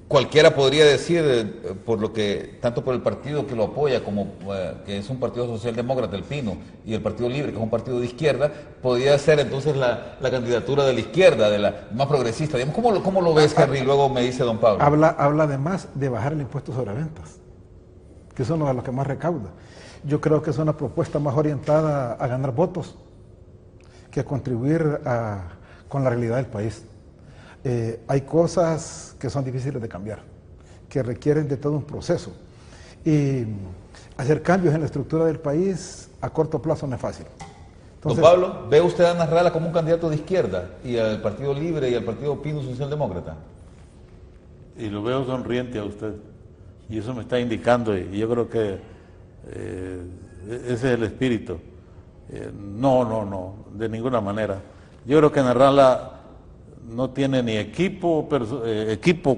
cualquiera podría decir, tanto por el partido que lo apoya como que es un partido socialdemócrata, el Pino, y el Partido Libre, que es un partido de izquierda, podría ser entonces la candidatura de la izquierda, de la más progresista? Digamos, ¿cómo lo ves, Henry? Luego me dice don Pablo. Habla además de bajar el impuesto sobre ventas, que es uno de los que más recauda. Yo creo que es una propuesta más orientada a ganar votos que a contribuir con la realidad del país. Hay cosas que son difíciles de cambiar, que requieren de todo un proceso. Y hacer cambios en la estructura del país a corto plazo no es fácil. Entonces, don Pablo, ¿ve usted a Narrala como un candidato de izquierda y al Partido Libre y al Partido Pino Socialdemócrata? Y lo veo sonriente a usted. Y eso me está indicando, y yo creo que ese es el espíritu. No, de ninguna manera. Yo creo que Narrala no tiene ni equipo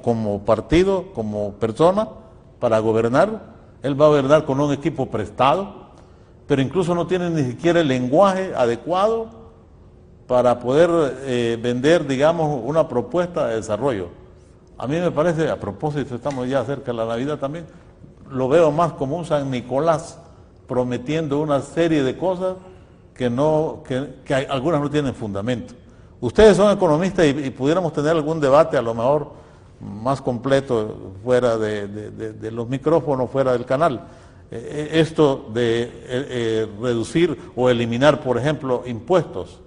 como partido, como persona, para gobernar. Él va a gobernar con un equipo prestado, pero incluso no tiene ni siquiera el lenguaje adecuado para poder vender, digamos, una propuesta de desarrollo. A mí me parece, a propósito, estamos ya cerca de la Navidad también, lo veo más como un San Nicolás prometiendo una serie de cosas que algunas no tienen fundamento. Ustedes son economistas y pudiéramos tener algún debate a lo mejor más completo fuera de los micrófonos, fuera del canal. Esto de reducir o eliminar, por ejemplo, impuestos.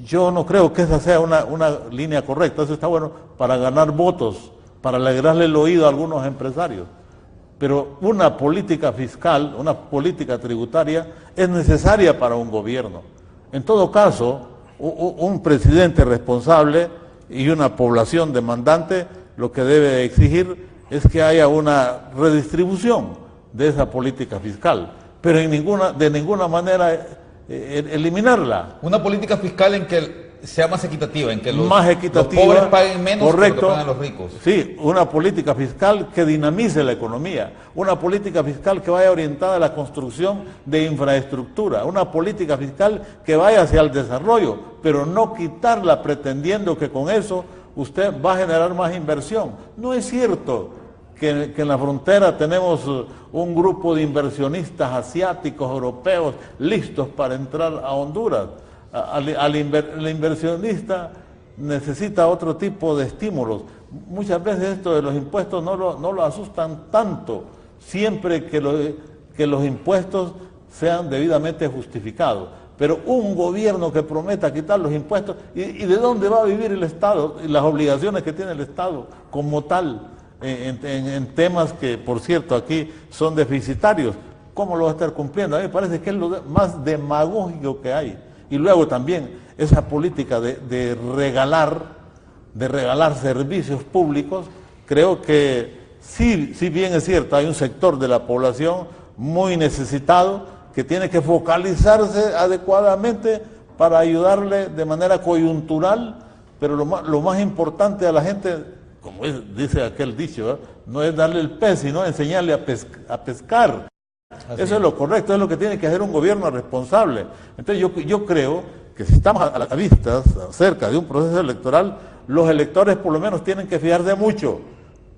Yo no creo que esa sea una línea correcta. Eso está bueno para ganar votos, para alegrarle el oído a algunos empresarios. Pero una política fiscal, una política tributaria es necesaria para un gobierno. En todo caso, un presidente responsable y una población demandante lo que debe exigir es que haya una redistribución de esa política fiscal, pero de ninguna manera eliminarla. Una política fiscal en que sea más equitativa, en que los pobres paguen menos, correcto, que lo pagan los ricos. Sí, una política fiscal que dinamice la economía, una política fiscal que vaya orientada a la construcción de infraestructura, una política fiscal que vaya hacia el desarrollo, pero no quitarla pretendiendo que con eso usted va a generar más inversión. No es cierto que en la frontera tenemos un grupo de inversionistas asiáticos, europeos, listos para entrar a Honduras. El inversionista necesita otro tipo de estímulos. Muchas veces esto de los impuestos no lo asustan tanto, siempre que los impuestos sean debidamente justificados. Pero un gobierno que prometa quitar los impuestos, ¿y de dónde va a vivir el Estado? Y las obligaciones que tiene el Estado como tal, en temas que, por cierto, aquí son deficitarios. ¿Cómo lo va a estar cumpliendo? A mí me parece que es lo más demagógico que hay. Y luego también esa política de regalar servicios públicos, creo que sí bien es cierto, hay un sector de la población muy necesitado que tiene que focalizarse adecuadamente para ayudarle de manera coyuntural, pero lo más importante a la gente, como dice aquel dicho, no es darle el pez, sino enseñarle a pescar. Eso es lo correcto, es lo que tiene que hacer un gobierno responsable. Entonces yo creo que si estamos a la vista, cerca de un proceso electoral, los electores por lo menos tienen que fijarse mucho.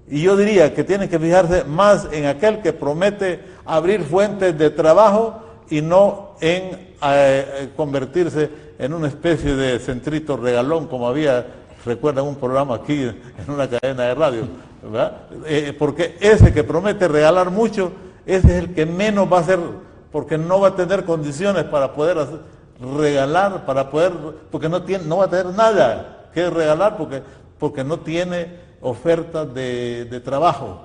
Y yo diría que tienen que fijarse más en aquel que promete abrir fuentes de trabajo y no en convertirse en una especie de centrito regalón, como había, recuerdan, un programa aquí en una cadena de radio, ¿verdad? Porque ese que promete regalar mucho, ese es el que menos va a hacer, porque no va a tener condiciones para poder regalar, porque no va a tener nada que regalar, porque no tiene ofertas de trabajo,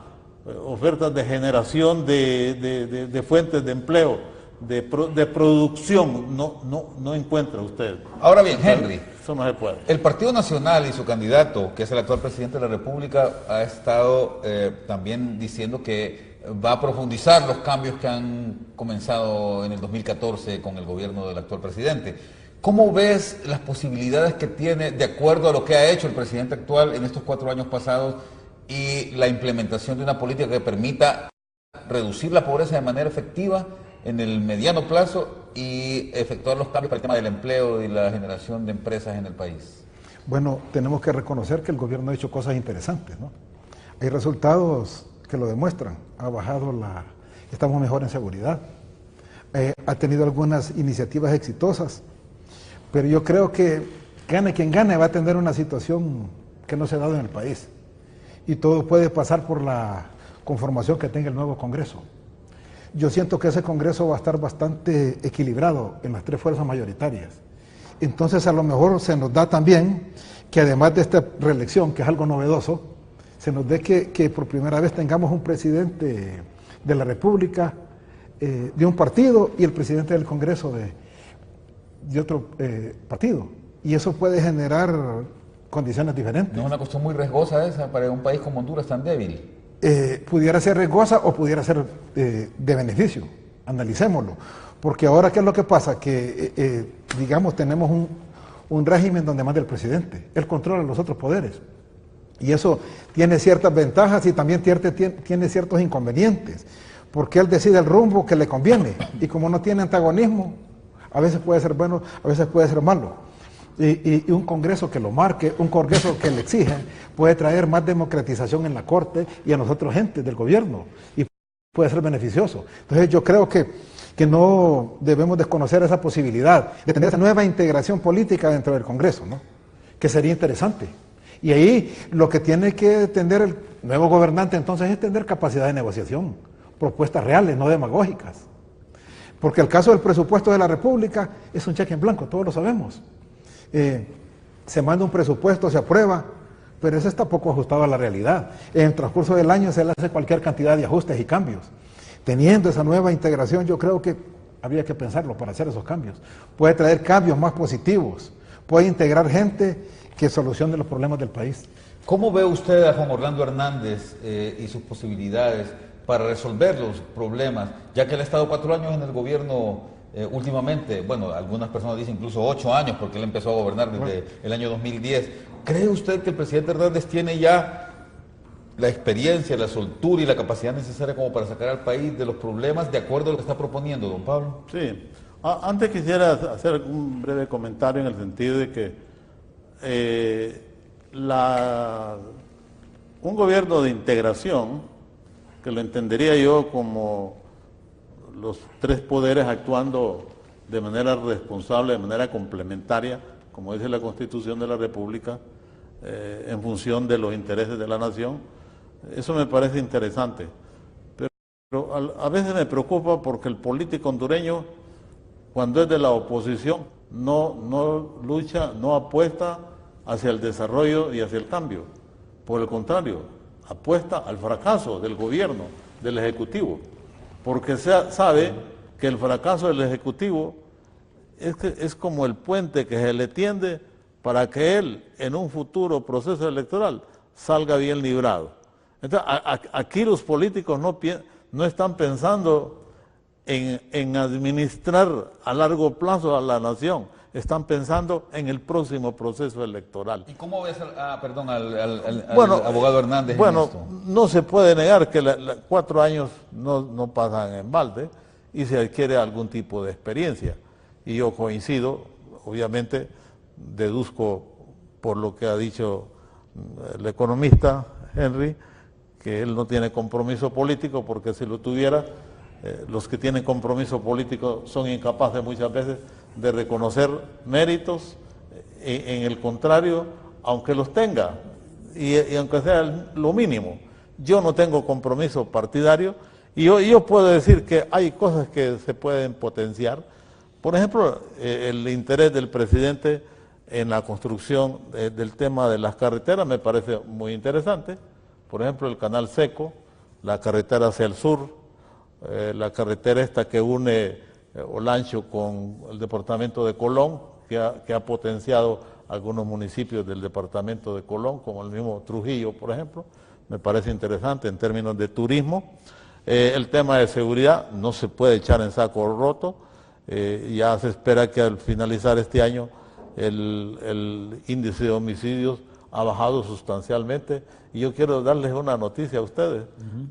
ofertas de generación de fuentes de empleo, de producción, no encuentra usted. Ahora bien, Henry, eso no se puede. El Partido Nacional y su candidato, que es el actual presidente de la República, ha estado también diciendo que va a profundizar los cambios que han comenzado en el 2014 con el gobierno del actual presidente. ¿Cómo ves las posibilidades que tiene, de acuerdo a lo que ha hecho el presidente actual en estos 4 años pasados, y la implementación de una política que permita reducir la pobreza de manera efectiva en el mediano plazo y efectuar los cambios para el tema del empleo y la generación de empresas en el país? Bueno, tenemos que reconocer que el gobierno ha hecho cosas interesantes, ¿no? Hay resultados que lo demuestran. Estamos mejor en seguridad. Ha tenido algunas iniciativas exitosas, pero yo creo que gane quien gane va a tener una situación que no se ha dado en el país. Y todo puede pasar por la conformación que tenga el nuevo Congreso. Yo siento que ese Congreso va a estar bastante equilibrado en las 3 fuerzas mayoritarias. Entonces a lo mejor se nos da también que, además de esta reelección, que es algo novedoso, se nos dé que por primera vez tengamos un presidente de la República de un partido y el presidente del Congreso de otro partido. Y eso puede generar condiciones diferentes. ¿No es una cuestión muy riesgosa esa para un país como Honduras tan débil? Pudiera ser riesgosa o pudiera ser de beneficio. Analicémoslo. Porque ahora, ¿qué es lo que pasa? Que, digamos, tenemos un régimen donde manda el presidente. Él controla los otros poderes. Y eso tiene ciertas ventajas y también tiene ciertos inconvenientes. Porque él decide el rumbo que le conviene. Y como no tiene antagonismo, a veces puede ser bueno, a veces puede ser malo. Y un Congreso que lo marque, un Congreso que le exija, puede traer más democratización en la Corte y a nosotros gente del gobierno. Y puede ser beneficioso. Entonces yo creo que no debemos desconocer esa posibilidad de tener esa nueva integración política dentro del Congreso, ¿no? Que sería interesante. Y ahí lo que tiene que tener el nuevo gobernante entonces es tener capacidad de negociación, propuestas reales, no demagógicas. Porque el caso del presupuesto de la República es un cheque en blanco, todos lo sabemos. Se manda un presupuesto, se aprueba, pero ese está poco ajustado a la realidad. En el transcurso del año se le hace cualquier cantidad de ajustes y cambios. Teniendo esa nueva integración, yo creo que habría que pensarlo para hacer esos cambios. Puede traer cambios más positivos, puede integrar gente que solucione los problemas del país. ¿Cómo ve usted a Juan Orlando Hernández y sus posibilidades para resolver los problemas, ya que él ha estado 4 años en el gobierno últimamente? Bueno, algunas personas dicen incluso 8 años, porque él empezó a gobernar desde el año 2010. ¿Cree usted que el presidente Hernández tiene ya la experiencia, la soltura y la capacidad necesaria como para sacar al país de los problemas de acuerdo a lo que está proponiendo, don Pablo? Sí. Antes quisiera hacer un breve comentario en el sentido de que un gobierno de integración, que lo entendería yo como los 3 poderes actuando de manera responsable, de manera complementaria, como dice la Constitución de la República, en función de los intereses de la nación. Eso me parece interesante, pero a veces me preocupa porque el político hondureño, cuando es de la oposición, no lucha, no apuesta hacia el desarrollo y hacia el cambio. Por el contrario, apuesta al fracaso del gobierno, del Ejecutivo, porque sabe que el fracaso del Ejecutivo es como el puente que se le tiende para que él, en un futuro proceso electoral, salga bien librado. Entonces, aquí los políticos no están pensando en administrar a largo plazo a la nación, están pensando en el próximo proceso electoral. ¿Y cómo ves al abogado Hernández en esto? No se puede negar que 4 años no pasan en balde y se adquiere algún tipo de experiencia. Y yo coincido, obviamente, deduzco por lo que ha dicho el economista Henry, que él no tiene compromiso político, porque si lo tuviera, los que tienen compromiso político son incapaces muchas veces de reconocer méritos, en el contrario, aunque los tenga, y aunque sea lo mínimo. Yo no tengo compromiso partidario, y yo puedo decir que hay cosas que se pueden potenciar. Por ejemplo, el interés del presidente en la construcción del tema de las carreteras me parece muy interesante. Por ejemplo, el canal seco, la carretera hacia el sur, la carretera esta que une Olancho con el departamento de Colón, que ha potenciado algunos municipios del departamento de Colón, como el mismo Trujillo, por ejemplo, me parece interesante en términos de turismo. El tema de seguridad no se puede echar en saco roto, ya se espera que al finalizar este año el índice de homicidios ha bajado sustancialmente, y yo quiero darles una noticia a ustedes.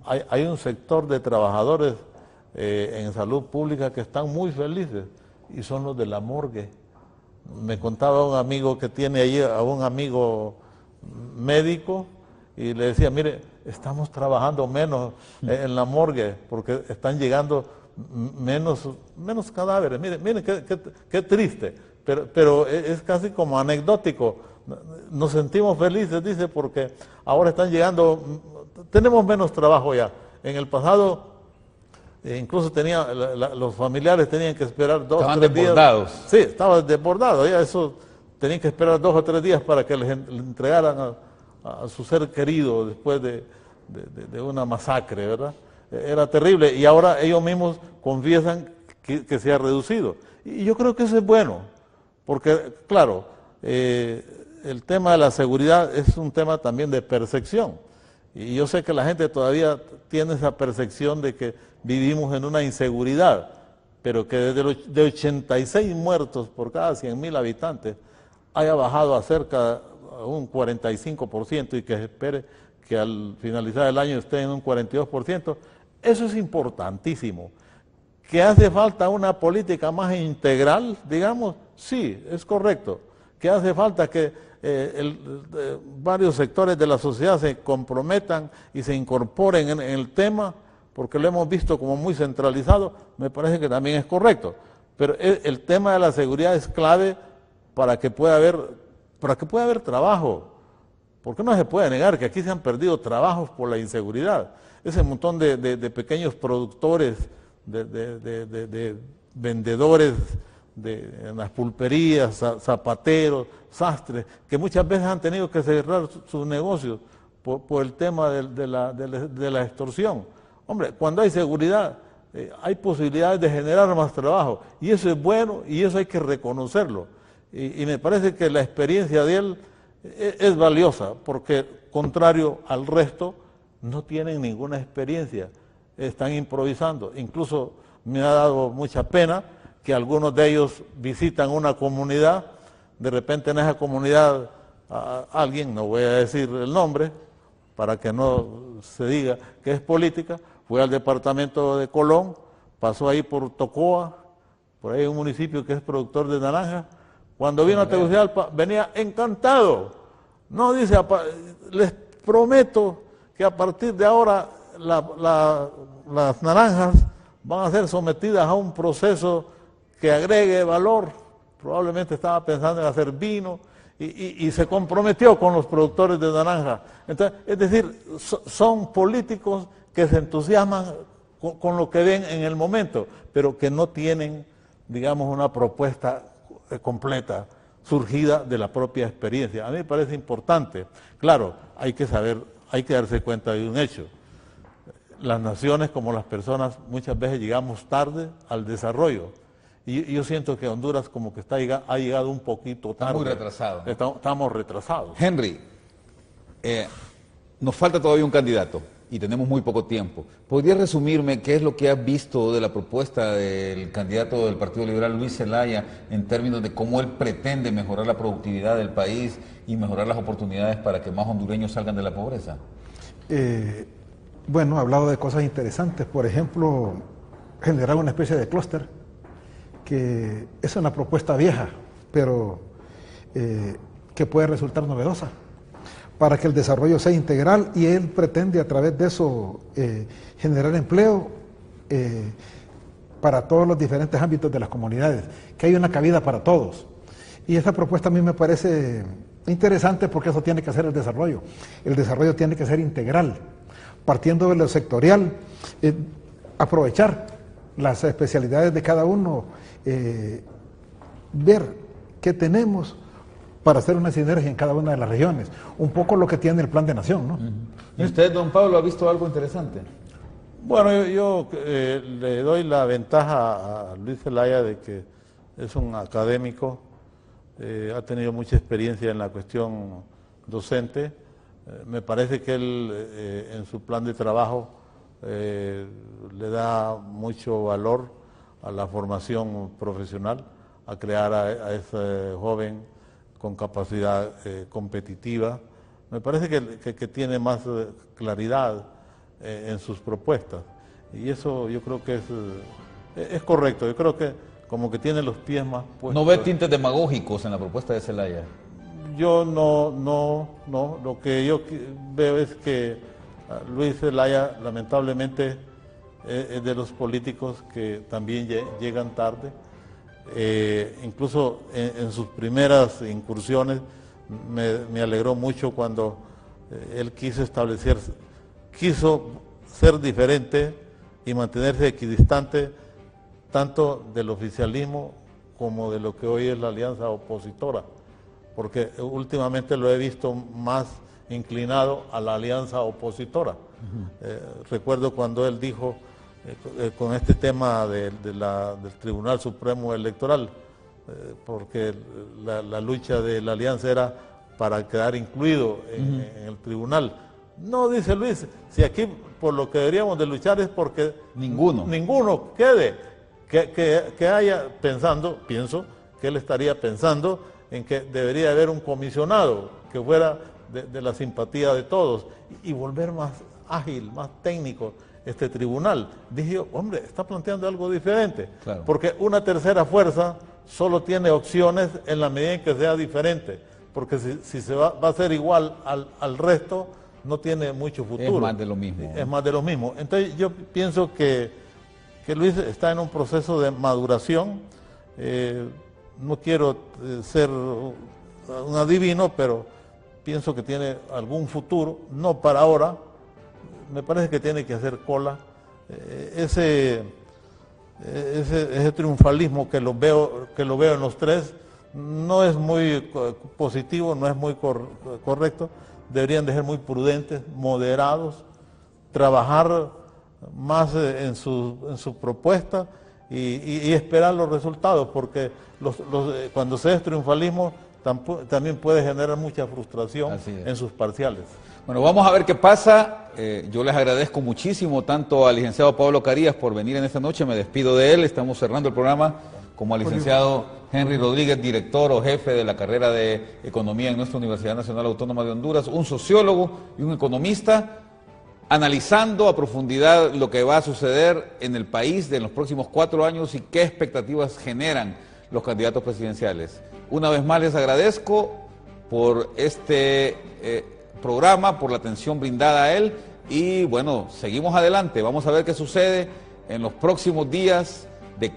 Hay un sector de trabajadores en salud pública que están muy felices, y son los de la morgue. Me contaba un amigo que tiene ahí a un amigo médico, y le decía, mire, estamos trabajando menos en la morgue, porque están llegando menos cadáveres. Miren qué triste, pero es casi como anecdótico. Nos sentimos felices, dice, porque ahora están llegando, tenemos menos trabajo ya. En el pasado, incluso los familiares tenían que esperar 2 o 3 días. Estaban desbordados. Sí, estaban desbordados, ya eso, tenían que esperar 2 o 3 días para que les entregaran a su ser querido después de una masacre, ¿verdad? era terrible, y ahora ellos mismos confiesan que se ha reducido. Y yo creo que eso es bueno, porque, claro, el tema de la seguridad es un tema también de percepción. Y yo sé que la gente todavía tiene esa percepción de que vivimos en una inseguridad, pero que de 86 muertos por cada 100.000 habitantes haya bajado a cerca de un 45% y que se espere que al finalizar el año esté en un 42%, eso es importantísimo. ¿Que hace falta una política más integral, digamos? Sí, es correcto. ¿Que hace falta que varios sectores de la sociedad se comprometan y se incorporen en el tema? Porque lo hemos visto como muy centralizado, me parece que también es correcto. Pero el tema de la seguridad es clave para que pueda haber trabajo. Porque no se puede negar que aquí se han perdido trabajos por la inseguridad. Ese montón de pequeños productores, de vendedores en las pulperías, zapateros, sastres, que muchas veces han tenido que cerrar sus negocios por el tema de la extorsión. Hombre, cuando hay seguridad, hay posibilidades de generar más trabajo, y eso es bueno, y eso hay que reconocerlo. Y me parece que la experiencia de él es valiosa, porque contrario al resto, no tienen ninguna experiencia, están improvisando. Incluso me ha dado mucha pena que algunos de ellos visitan una comunidad, de repente en esa comunidad alguien, no voy a decir el nombre, para que no se diga que es política, fue al departamento de Colón, pasó ahí por Tocoa, por ahí un municipio que es productor de naranjas. Cuando vino a Tegucigalpa venía encantado. No, dice, les prometo que a partir de ahora las naranjas van a ser sometidas a un proceso que agregue valor. Probablemente estaba pensando en hacer vino y se comprometió con los productores de naranja. Entonces, es decir, son políticos que se entusiasman con lo que ven en el momento, pero que no tienen, digamos, una propuesta completa, surgida de la propia experiencia. A mí me parece importante. Claro, hay que darse cuenta de un hecho. Las naciones, como las personas, muchas veces llegamos tarde al desarrollo. Y yo siento que Honduras como que ha llegado un poquito tarde. Está muy retrasado, ¿no? Estamos retrasados. Henry, nos falta todavía un candidato y tenemos muy poco tiempo. ¿Podrías resumirme qué es lo que has visto de la propuesta del candidato del Partido Liberal, Luis Zelaya, en términos de cómo él pretende mejorar la productividad del país y mejorar las oportunidades para que más hondureños salgan de la pobreza? Bueno, ha hablado de cosas interesantes. Por ejemplo, generar una especie de clúster, que es una propuesta vieja, pero que puede resultar novedosa, para que el desarrollo sea integral, y él pretende a través de eso generar empleo para todos los diferentes ámbitos de las comunidades, que haya una cabida para todos. Y esta propuesta a mí me parece interesante porque eso tiene que ser el desarrollo. El desarrollo tiene que ser integral, partiendo de lo sectorial, aprovechar las especialidades de cada uno, ver qué tenemos para hacer una sinergia en cada una de las regiones, un poco lo que tiene el Plan de Nación, ¿no? ¿Y usted, don Pablo, ha visto algo interesante? Bueno, yo le doy la ventaja a Luis Zelaya de que es un académico, ha tenido mucha experiencia en la cuestión docente. Me parece que él en su plan de trabajo le da mucho valor a la formación profesional, a crear a ese joven con capacidad competitiva. Me parece que tiene más claridad en sus propuestas, y eso yo creo que es correcto. Yo creo que como que tiene los pies más puestos. ¿No ve tintes demagógicos en la propuesta de Zelaya? Yo no. Lo que yo veo es que Luis Zelaya lamentablemente es de los políticos que también llegan tarde. Incluso en sus primeras incursiones me alegró mucho cuando él quiso ser diferente y mantenerse equidistante tanto del oficialismo como de lo que hoy es la alianza opositora, porque últimamente lo he visto más inclinado a la alianza opositora. Recuerdo cuando él dijo, con este tema del Tribunal Supremo Electoral, porque la lucha de la alianza era para quedar incluido en el tribunal. No, dice Luis, si aquí por lo que deberíamos de luchar es porque ninguno quede, que haya pensando, pienso que él estaría pensando en que debería haber un comisionado que fuera de la simpatía de todos y volver más ágil, más técnico este tribunal. Dije yo, hombre, está planteando algo diferente, claro, porque una tercera fuerza solo tiene opciones en la medida en que sea diferente, porque si se va a ser igual al resto, no tiene mucho futuro. Es más de lo mismo. Es más de lo mismo. Entonces yo pienso que Luis está en un proceso de maduración. No quiero ser un adivino, pero pienso que tiene algún futuro, no para ahora. Me parece que tiene que hacer cola. Ese triunfalismo que lo veo en los tres no es muy positivo, no es muy correcto. Deberían de ser muy prudentes, moderados, trabajar más en su propuesta y esperar los resultados, porque cuando se es triunfalismo también puede generar mucha frustración en sus parciales. Bueno, vamos a ver qué pasa. Yo les agradezco muchísimo tanto al licenciado Pablo Carías por venir en esta noche. Me despido de él. Estamos cerrando el programa, como al licenciado Henry Rodríguez, director o jefe de la carrera de Economía en nuestra Universidad Nacional Autónoma de Honduras, un sociólogo y un economista, analizando a profundidad lo que va a suceder en el país en los próximos 4 años y qué expectativas generan los candidatos presidenciales. Una vez más les agradezco por este programa, por la atención brindada a él y bueno, seguimos adelante. Vamos a ver qué sucede en los próximos días de